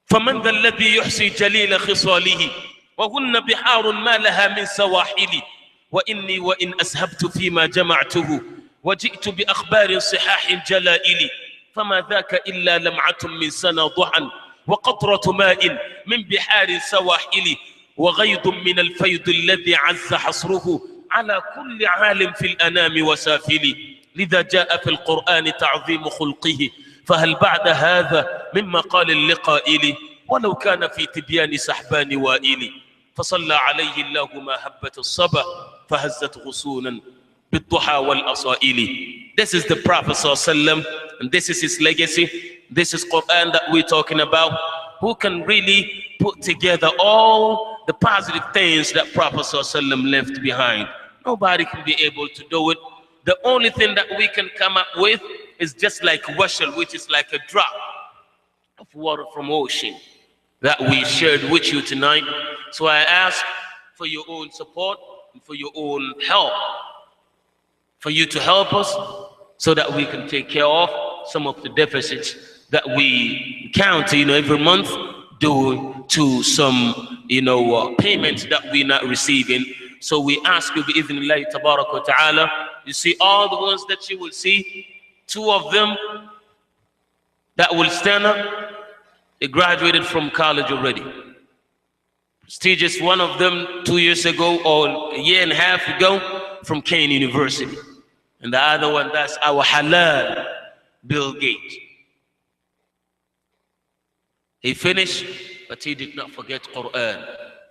فمن ذا الذي يحصي جليل خصاله وهن بحار ما لها من سواحل وإني وإن أسهبت فيما جمعته وجئت بأخبار صحاح جلائل فما ذاك إلا لمعة من سنى ضحى وقطرة ماء من بحار سواحل وغيض من الفيض الذي عز حصره على كل عالم في الأنام وسافل لذا جاء في القرآن تعظيم خلقه فهل بعد هذا مما قال اللقائل ولو كان في تبيان سحبان وائل فصلى عليه الله ما هبت الصبا فهزت غصونا بالضحى والأصائل. This is the Prophet ﷺ, and this is his legacy. This is Quran that we're talking about. Who can really put together all the positive things that Prophet ﷺ left behind? Nobody can be able to do it. The only thing that we can come up with is just like washal, which is like a drop of water from ocean that we shared with you tonight. So I ask for your own support and for your own help, for you to help us so that we can take care of some of the deficits that we count, every month due to some, payments that we're not receiving. So we ask you, bi'idhnillahi tabarak wa ta'ala, you see all the ones that you will see, 2 of them that will stand up, they graduated from college already. Prestigious, one of them 2 years ago or a year and a half ago from Kameny University. And the other one, that's our halal, Bill Gates. He finished but he did not forget Quran.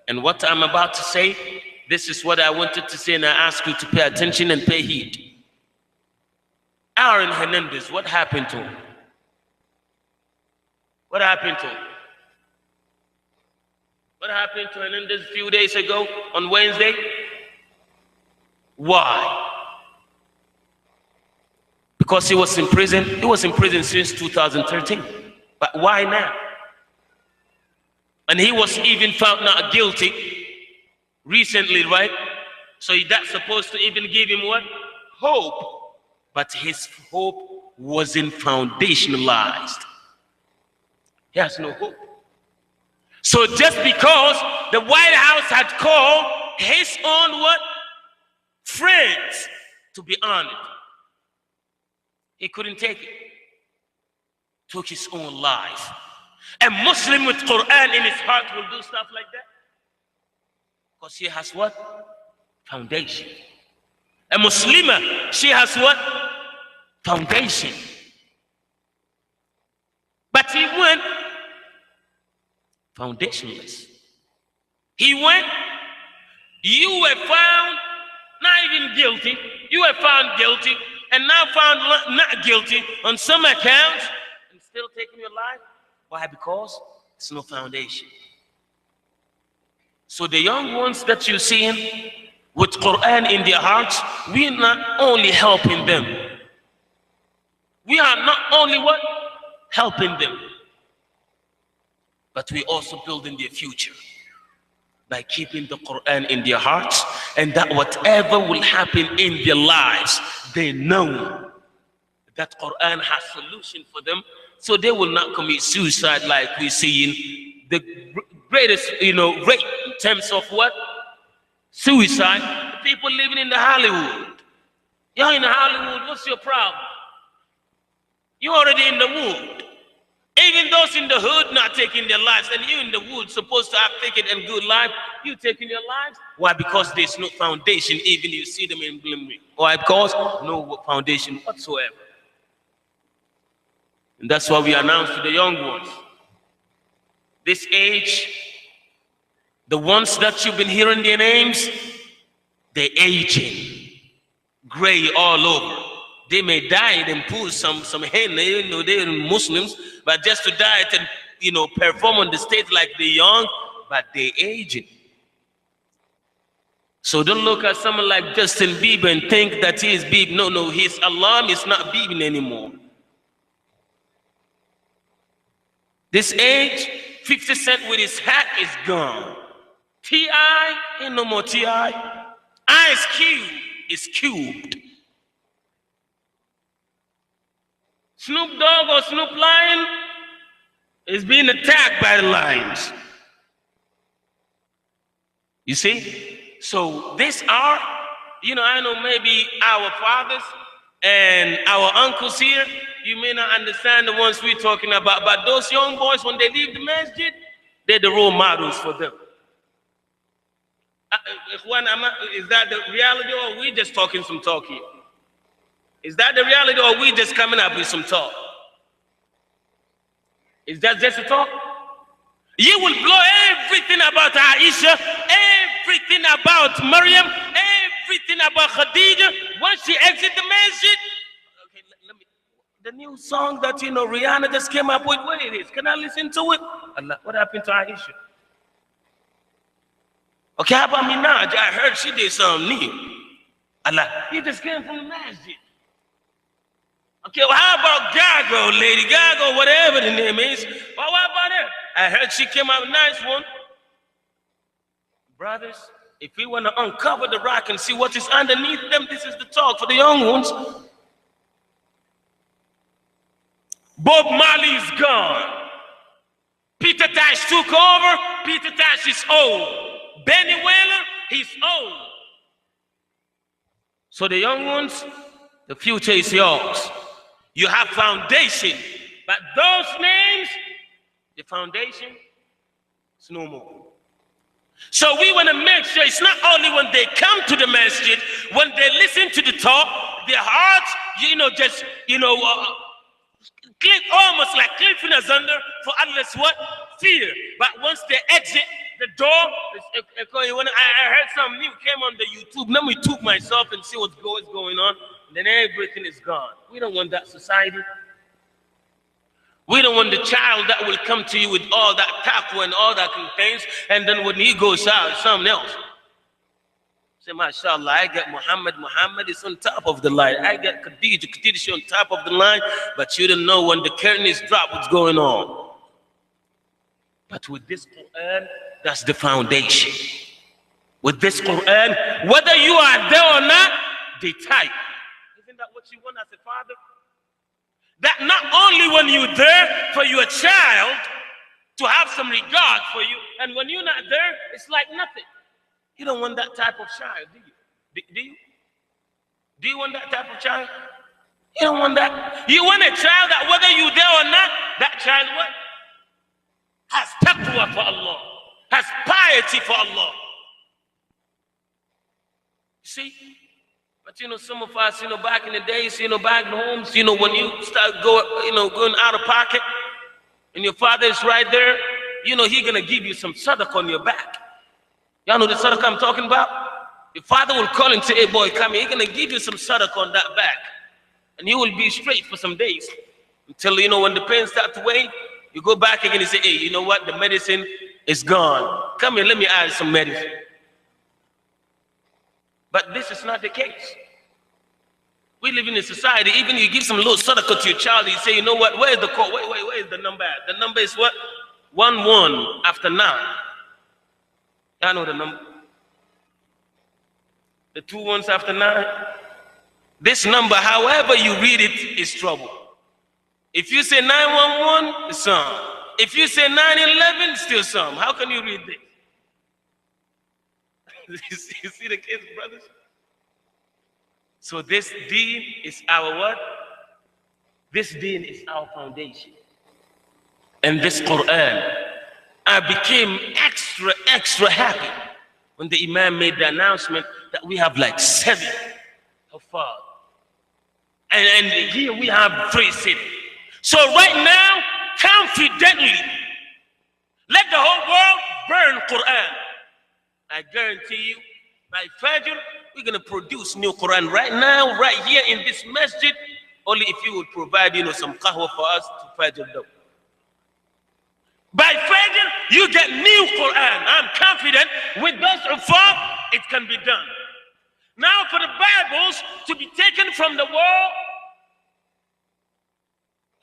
And what I'm about to say, this is what I wanted to say, and I ask you to pay attention and pay heed. Aaron Hernandez, what happened to him? What happened to him? What happened to Hernandez a few days ago on Wednesday? Why? Because he was in prison. He was in prison since 2013. But why now? And he was even found not guilty recently, right? So that's supposed to even give him what? Hope. But his hope wasn't foundationalized. He has no hope. So just because the White House had called his own what? Friends to be honored, he couldn't take it. Took his own life. A Muslim with Quran in his heart will do stuff like that. Because she has what? Foundation. A Muslimah, she has what? Foundation. But he went foundationless. He went, you were found not even guilty, you were found guilty, and now found not guilty on some accounts, and still taking your life. Why? Because there's no foundation. So the young ones that you're seeing with Quran in their hearts, we are not only helping them. We are not only what? Helping them. But we also building their future by keeping the Quran in their hearts, and that whatever will happen in their lives, they know that Quran has solution for them, so they will not commit suicide like we see in the greatest, rate in terms of what? Suicide. The people living in the Hollywood. You're in Hollywood, what's your problem? You're already in the wood. Even those in the hood not taking their lives, and you in the wood supposed to have taken a good life, you taking your lives? Why? Because there's no foundation, even you see them in glimmering. Why? Because no foundation whatsoever. And that's why we announce to the young ones, this age, the ones that you've been hearing their names, they're aging, gray all over. They may die and pull some hen, they're Muslims, but just to die and perform on the stage like they're young, but they're aging. So don't look at someone like Justin Bieber and think that he is Bieber. No, his alarm is not Bieber anymore. This age, 50 Cent with his hat is gone. T.I. ain't no more T.I. Ice Cube is cubed. Snoop Dogg or Snoop Lion is being attacked by the lions. You see? So these are, I know maybe our fathers and our uncles here, you may not understand the ones we're talking about, but those young boys, when they leave the masjid, they're the role models for them. Is that the reality, or are we just talking some talk here? Is that the reality, or are we just coming up with some talk? Is that just a talk? You will blow everything about Aisha, everything about Maryam, everything about Khadija. Once she exits the masjid, okay, let me. The new song that Rihanna just came up with, what it is? Can I listen to it? Allah, what happened to Aisha? Okay, how about Minaj? I heard she did something new. Allah, he just came from the masjid. Okay, well, how about Gaga, Lady Gaga, whatever the name is? Well, what about her? I heard she came out with a nice one. Brothers, if we want to uncover the rock and see what is underneath them, this is the talk for the young ones. Bob Marley is gone. Peter Tosh took over. Peter Tosh is old. Benny Wailer, he's old. So the young ones, the future is yours. You have foundation, but those names, the foundation is no more. So we want to make sure it's not only when they come to the masjid, when they listen to the talk, their hearts, Cliff, almost like cliffing us under for Allah's what? Fear. But once they exit the door, I heard something new came on the YouTube. Let me took myself and see what's going on. And then everything is gone. We don't want that society. We don't want the child that will come to you with all that taqwa and all that things, and then when he goes out, it's something else. Say, mashallah, I got Muhammad is on top of the line. I got Khadija on top of the line, but you don't know when the curtain is dropped what's going on. But with this Quran, that's the foundation. With this Quran, whether you are there or not, they type. Isn't that what you want as a father? That not only when you're there for your child to have some regard for you, and when you're not there, it's like nothing. You don't want that type of child, do you? Do you? Do you want that type of child? You don't want that. You want a child that whether you're there or not, that child what? Has taqwa for Allah, has piety for Allah. You see? But some of us, back in the days, back in homes, when you start going out of pocket, and your father is right there, he's gonna give you some sadaqah on your back. Y'all know the sadaqah I'm talking about? Your father will call and say, hey boy, come here, he's gonna give you some sadaqah on that back. And you will be straight for some days. Until, when the pain starts to wane, you go back again and say, hey, you know what, the medicine is gone. Come here, let me add some medicine. But this is not the case. We live in a society, even you give some little sadaqah to your child, you say, you know what, where's the code? Where is the number at? The number is what? 11 after 9. I know the number. The 2 ones after 9. This number, however you read it, is trouble. If you say 911, it's some. If you say 911, still some. How can you read this? You see the kids, brothers? So this deen is our what? This deen is our foundation. And this Quran, I became extra happy when the Imam made the announcement that we have like 7 hafaz. And here we have 3 cities. So right now, confidently, let the whole world burn Quran. I guarantee you, by Fajr, we're going to produce new Quran right now, right here in this masjid, only if you would provide, some qahwa for us to Fajr though. By Fajr, you get new Quran. I'm confident with those reform, it can be done. Now for the Bibles to be taken from the wall,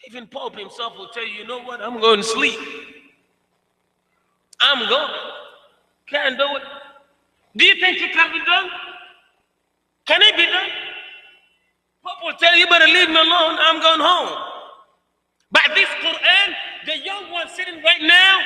even Pope himself will tell you, you know what, I'm going to sleep. I'm going. Can't do it. Do you think it can be done? Can it be done? Pope will tell you, you better leave me alone, I'm going home. But this Quran, the young ones sitting right now,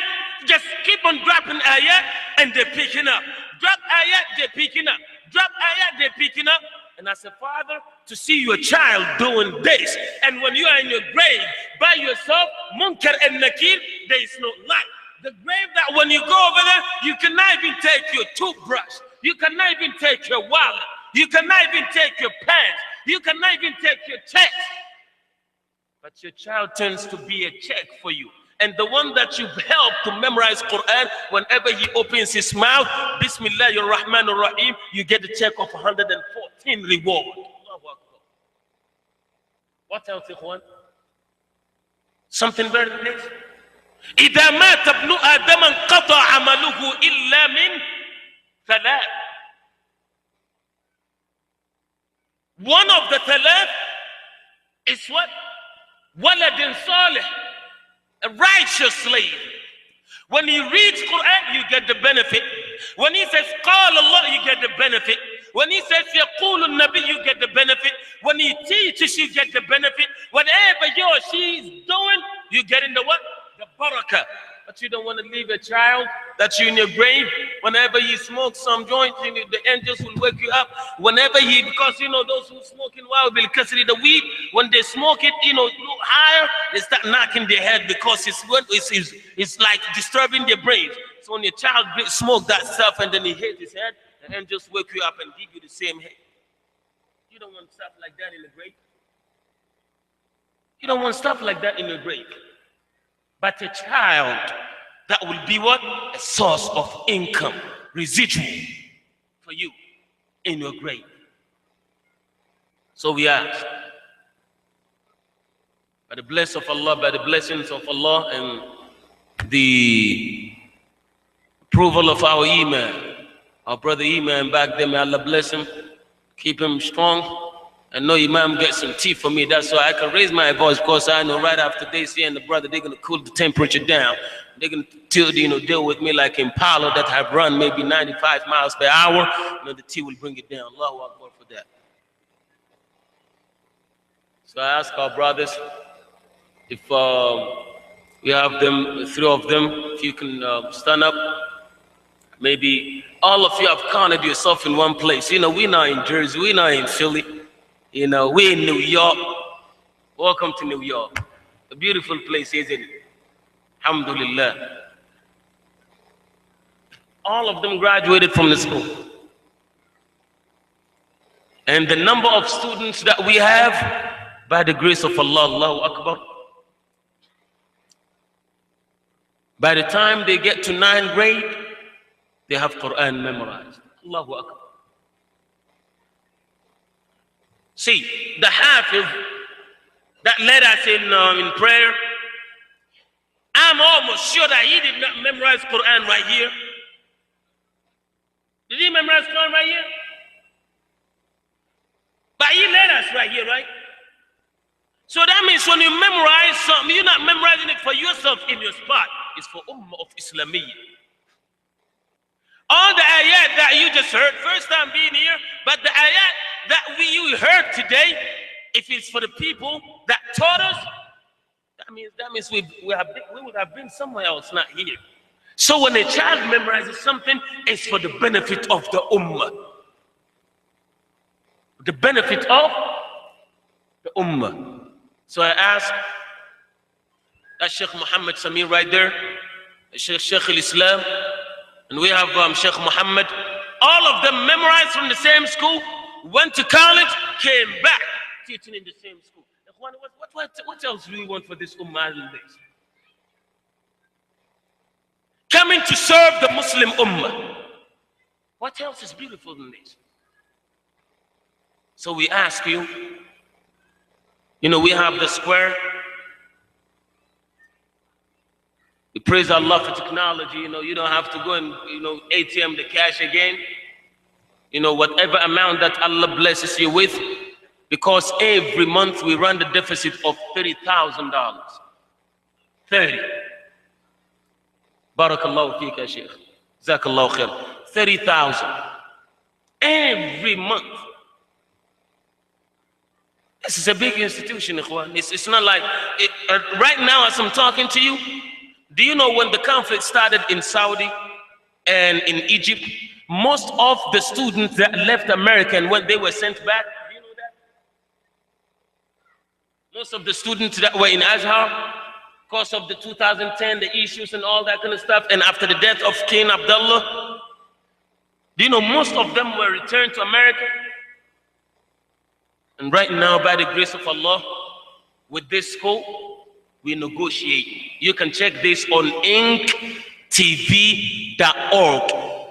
just keep on dropping ayat and they're picking up. Drop ayat, they're picking up. Drop ayat, they're picking up. And as a father, to see your child doing this, and when you are in your grave by yourself, munkar and nakir, there is no light. The grave that when you go over there, you cannot even take your toothbrush. You cannot even take your wallet. You cannot even take your pants. You cannot even take your checks. But your child turns to be a check for you. And the one that you've helped to memorize Quran, whenever he opens his mouth, Bismillahir Rahmanir Rahim, you get a check of 114 reward. What else, Ikhwan? Something better than this? إذا مات ابن آدم انقطع عمله إلا من 3. One of the 3 is what? Waladin salih, a righteous slave. When he reads Quran, you get the benefit. When he says قال Allah, you get the benefit. When he says يقول النبي, you get the benefit. When he teaches, you get the benefit. Whatever he or she is doing, you get in the what? The barakah. But you don't want to leave a child that's you in your grave. Whenever you smoke some joints, the angels will wake you up. Whenever because those who smoke in wild will consider the weed. When they smoke it, higher, they start knocking their head because it's like disturbing their brains. So when your child smoke that stuff and then he hits his head, the angels wake you up and give you the same head. You don't want stuff like that in the grave. You don't want stuff like that in your grave. But a child that will be what? A source of income, residual for you in your grave. So we ask, by the blessings of Allah, by the blessings of Allah and the approval of our Imam, our brother Imam back there, may Allah bless him, keep him strong. I know Imam gets some tea for me, that's why I can raise my voice, because I know right after they see and the brother, they're gonna cool the temperature down. They're gonna deal with me like Impala that have run maybe 95 miles per hour. The tea will bring it down. Allahu Akbar for that. So I ask our brothers, if we have them, 3 of them, if you can stand up. Maybe all of you have cornered yourself in one place. We're not in Jersey, we're not in Philly. We're in New York. Welcome to New York. A beautiful place, isn't it? Alhamdulillah. All of them graduated from the school. And the number of students that we have, by the grace of Allah, Allahu Akbar, by the time they get to 9th grade, they have Quran memorized. Allahu Akbar. See, the Hafiz that led us in prayer, I'm almost sure that he did not memorize Quran right here. Did he memorize Quran right here? But he led us right here, right? So that means when you memorize something, you're not memorizing it for yourself in your spot. It's for Ummah of Islamiyya. All the ayat that you just heard, first time being here, but the ayat that you heard today, if it's for the people that taught us, that means we would have been somewhere else, not here. So when a child memorizes something, it's for the benefit of the ummah. The benefit of the ummah. So I ask that Shaykh Muhammad Samir right there, Shaykh al-Islam, and we have Shaykh Muhammad. All of them memorized from the same school, went to college, came back teaching in the same school. What else do we want for this ummah than this? Coming to serve the Muslim ummah. What else is beautiful than this? So we ask you, we have the square. We praise Allah for technology. You don't have to go and, ATM the cash again. Whatever amount that Allah blesses you with, because every month we run the deficit of $30,000. 30. Barakallahu feeka, Shaykh. Jazakallahu khair. 30,000. Every month. This is a big institution, ikhwan. It's not like, right now as I'm talking to you, do you know when the conflict started in Saudi and in Egypt, most of the students that left America and when they were sent back, do you know that? Most of the students that were in Azhar, because of the 2010, the issues and all that kind of stuff, and after the death of King Abdullah, do you know most of them were returned to America? And right now, by the grace of Allah, with this school, we negotiate. You can check this on inktv.org.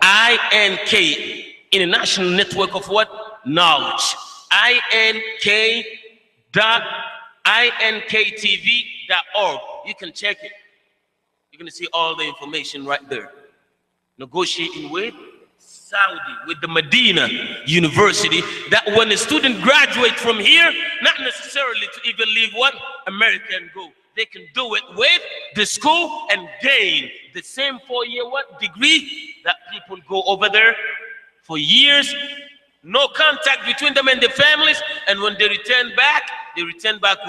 INK, International Network of what? Knowledge. INK.inktv.org. You can check it. You're going to see all the information right there. Negotiating with Saudi, with the Medina University, that when a student graduates from here, not necessarily to even leave what? America and go. They can do it with the school and gain the same 4-year what? Degree that people go over there for years. No contact between them and their families. And when they return back with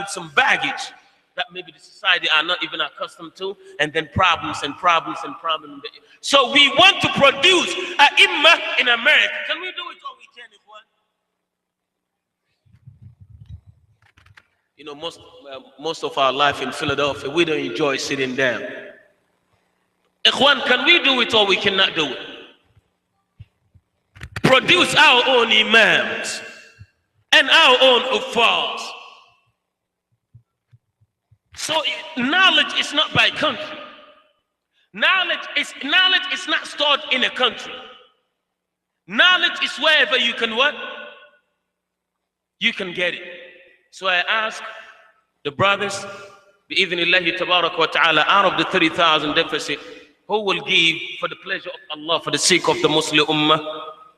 some baggage that maybe the society are not even accustomed to, and then problems and problems and problems. So we want to produce an imam in America. Can we do it or we can, Ikhwan? Most of our life in Philadelphia, we don't enjoy sitting down. Ikhwan, can we do it or we cannot do it? Produce our own imams and our own uffaz. So knowledge is not by country. Knowledge is not stored in a country. Knowledge is wherever you can what? You can get it. So I ask the brothers, bi'idhnillahi tabarak wa ta'ala, out of the 30,000 deficit, who will give for the pleasure of Allah, for the sake of the Muslim Ummah,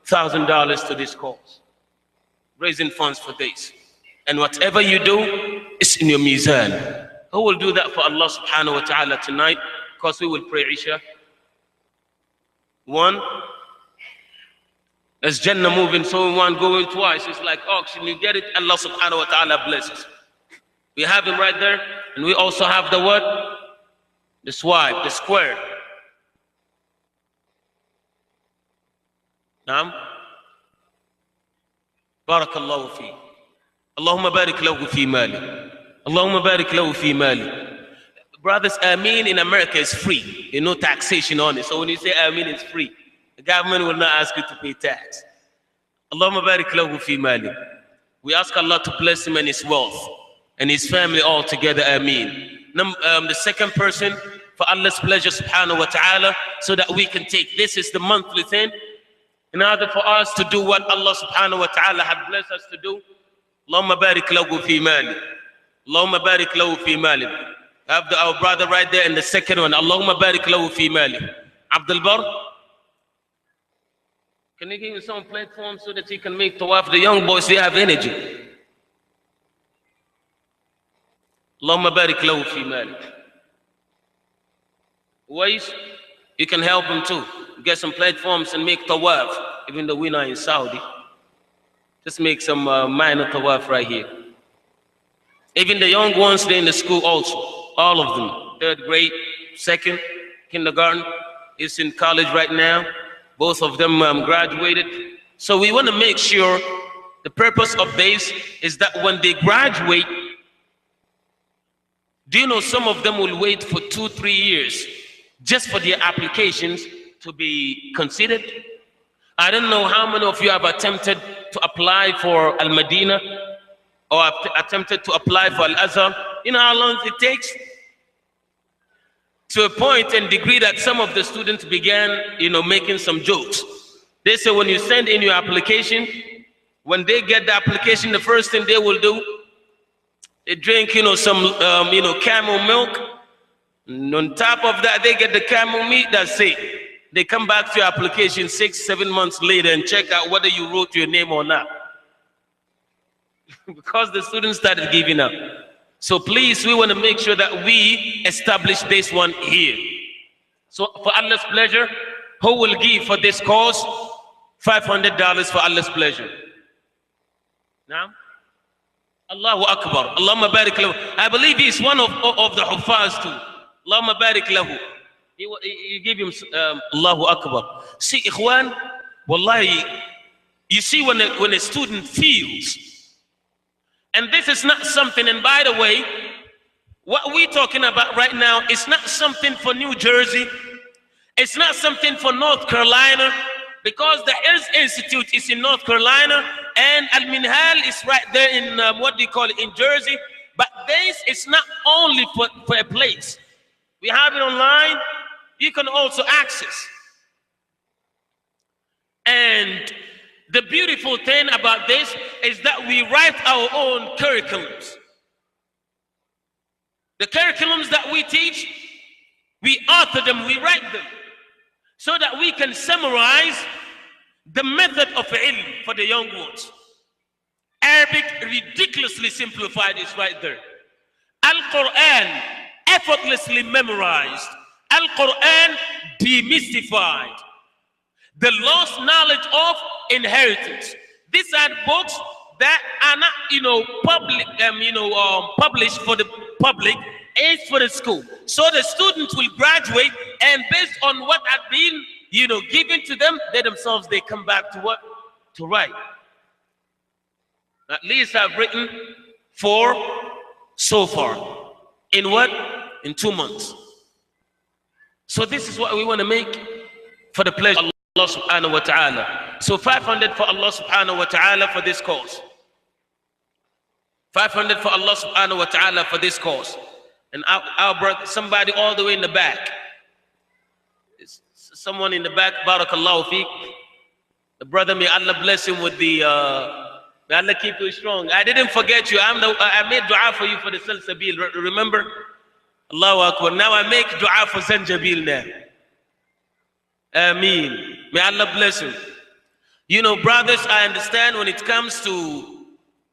$1,000 to this cause, raising funds for this. And whatever you do is in your mizan. Who will do that for Allah subhanahu wa ta'ala tonight? Because we will pray Isha. One. As Jannah moving, so one going twice. It's like auction. You get it, Allah subhanahu wa ta'ala blesses. We have him right there. And we also have the what? The swipe, the square. Naam. Barakallahu fi. Allahumma barik lahu fi mali. Allahumma barik lahu fi mali. Brothers, Ameen in America is free. There's no taxation on it. So when you say Ameen, it's free. The government will not ask you to pay tax. Allahumma barik lahu fi mali. We ask Allah to bless him and his wealth and his family all together. Ameen. The second person, for Allah's pleasure subhanahu wa ta'ala, so that we can take. This is the monthly thing. In order for us to do what Allah subhanahu wa ta'ala had blessed us to do. Allahumma barik lahu fi mali. Allahumma barik lahu fi mali. Have our brother right there in the second one. Allahumma barik lahu fi mali. Abdul Bar. Can you give him some platform so that he can make tawaf? The young boys, they have energy. Allahumma barik lahu fi mali. Ways, you can help him too. Get some platforms and make tawaf, even though we're not in Saudi. Just make some minor tawaf right here. Even the young ones, they're in the school also. All of them. 3rd grade, 2nd, kindergarten. Is in college right now. Both of them graduated. So we want to make sure the purpose of this is that when they graduate, do you know some of them will wait for 2-3 years just for their applications to be considered? I don't know how many of you have attempted to apply for Al-Madina or attempted to apply for Al-Azhar. You know how long it takes? To a point and degree that some of the students began, making some jokes. They say when you send in your application, when they get the application, the first thing they will do, they drink, some, camel milk. And on top of that, they get the camel meat. That's it. They come back to your application 6-7 months later and check out whether you wrote your name or not. Because the students started giving up. So please, we want to make sure that we establish this one here. So for Allah's pleasure, who will give for this cause? $500 for Allah's pleasure. Now, Allahu Akbar. Allahumma barik lahu. I believe he's one of the Hufaz too. Allahumma barik lahu. You give him Allahu Akbar. See, Ikhwan, wallahi, you see when a student feels. And this is not something, and by the way, what we're talking about right now is not something for New Jersey. It's not something for North Carolina, because the Hills Institute is in North Carolina, and Al-Minhal is right there in, in Jersey. But this is not only for a place. We have it online. You can also access. And the beautiful thing about this is that we write our own curriculums. The curriculums that we teach, we author them, we write them, so that we can summarize the method of ilm for the young ones. Arabic ridiculously simplified is right there. Al-Quran effortlessly memorized. Al-Quran demystified. The lost knowledge of inheritance. These are books that are not, published for the public. It's for the school. So the students will graduate, and based on what had been, given to them, they themselves, they come back to what? To write. At least I've written 4 so far. In what? In 2 months. So this is what we want to make for the pleasure of Allah subhanahu wa ta'ala. So 500 for Allah subhanahu wa ta'ala for this cause. 500 for Allah subhanahu wa ta'ala for this cause. And our brother, somebody all the way in the back. Someone in the back, barakallahu feek. The brother, may Allah bless him with the, may Allah keep you strong. I didn't forget you. I made dua for you for the salsabil. Remember? Allahu Akbar. Now I make dua for Zanjabil now. Ameen. May Allah bless him. You know, brothers, I understand when it comes to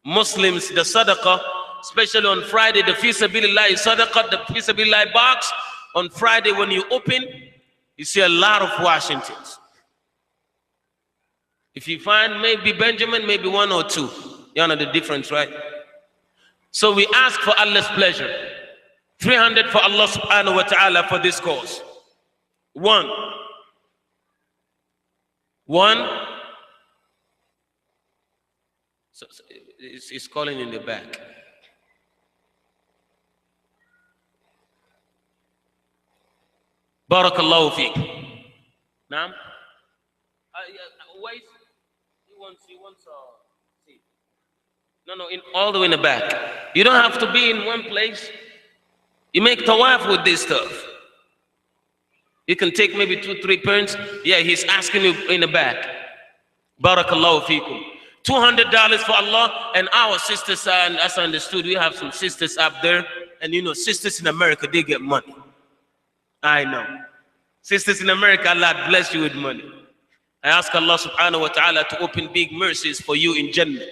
Muslims, the sadaqah, especially on Friday, the fi sabilillah sadaqah, the fi sabilillah box, on Friday when you open, you see a lot of Washingtons. If you find maybe Benjamin, maybe one or two, you know the difference, right? So we ask for Allah's pleasure. 300 for Allah subhanahu wa ta'ala for this cause. One. So it's calling in the back. Barakallahu feek. Naam. Wait. He wants see. No, all the way in the back. You don't have to be in one place. You make tawaf with this stuff. You can take maybe 2-3 pence. Yeah, he's asking you in the back. Barakallahu feekum. $200 for Allah. And our sisters, and as I understood, we have some sisters up there. And you know, sisters in America, they get money. I know. Sisters in America, Allah bless you with money. I ask Allah subhanahu wa ta'ala to open big mercies for you in Jannah.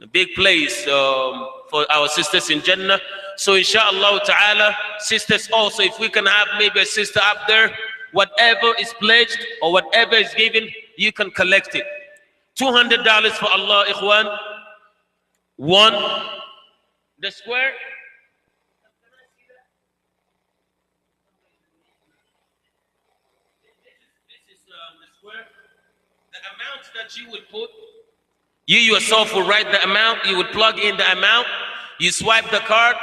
A big place for our sisters in Jannah. So inshallah ta'ala, sisters also, if we can have maybe a sister up there, whatever is pledged or whatever is given, you can collect it. $200 for Allah, ikhwan. One. The square. That you would put, you yourself will write the amount, you would plug in the amount, you swipe the card,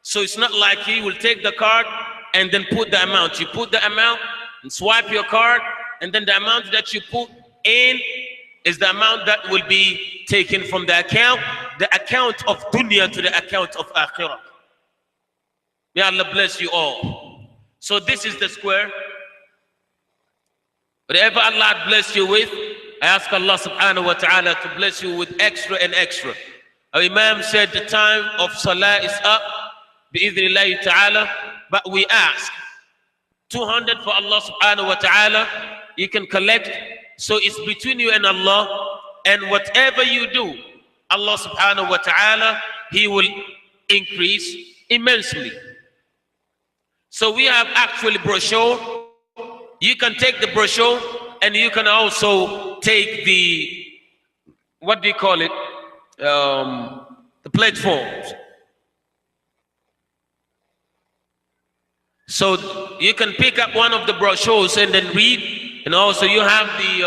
so it's not like you will take the card and then put the amount. You put the amount and swipe your card, and then the amount that you put in is the amount that will be taken from the account of dunya to the account of akhirah. May Allah bless you all. So this is the square. Whatever Allah bless you with, I ask Allah subhanahu wa ta'ala to bless you with extra and extra. Our Imam said the time of Salah is up, bi'idhnillahi ta'ala, but we ask 200 for Allah subhanahu wa ta'ala, you can collect, so it's between you and Allah, and whatever you do, Allah subhanahu wa ta'ala, He will increase immensely. So we have actually brochure. You can take the brochure, and you can also take the, what do you call it? The pledge forms. So you can pick up one of the brochures and then read, and also you have the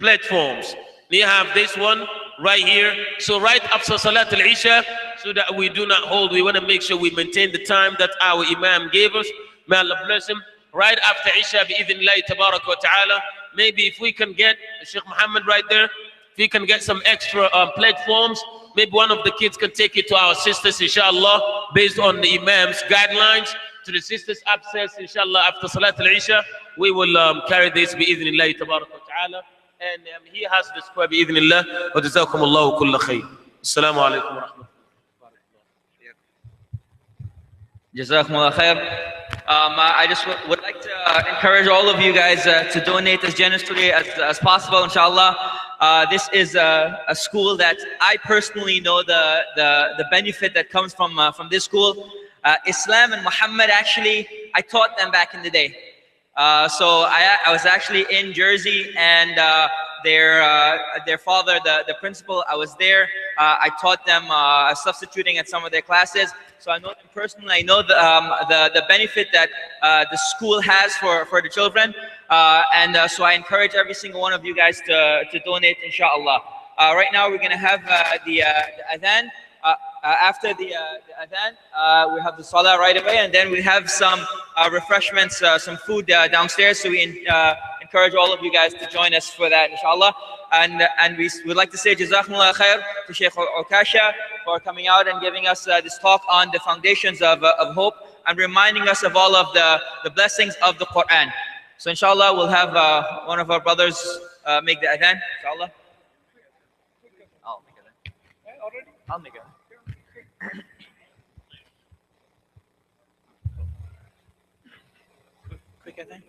pledge forms. You have this one right here. So right after Salat al-Isha, so that we do not hold, we want to make sure we maintain the time that our Imam gave us. May Allah bless him. Right after Isha, bi'idhnillahi tabarak wa ta'ala, maybe if we can get Shaykh Muhammad right there, if we can get some extra pledge forms, maybe one of the kids can take it to our sisters, inshallah, based on the Imam's guidelines, to the sisters upstairs, inshallah, after Salat al-Isha, we will carry this bi'idhnillahi tabarak wa ta'ala. And he has the square bi'idhnillah. Wa jazakumullahu kulla khayr. Assalamu alaikum wa rahmatullahi. Jazakumullah khair. I just would like to encourage all of you guys to donate as generously as possible, inshallah. This is a school that I personally know the benefit that comes from this school. Islam and Muhammad, actually, I taught them back in the day. So I was actually in Jersey, and their father, the principal, I was there. I taught them substituting at some of their classes. So I know them personally. I know the benefit that the school has for the children. So I encourage every single one of you guys to donate, inshallah. Right now we're going to have the adhan. After the adhan, we have the salah right away, and then we have some refreshments, some food downstairs. So we encourage all of you guys to join us for that, inshallah. And we would like to say Jazakumullah khair to Shaykh Okasha, for coming out and giving us this talk on the foundations of hope and reminding us of all of the blessings of the Quran. So inshallah, we'll have one of our brothers make the adhan, inshallah. I'll make it. I'll make it. Quick adhan.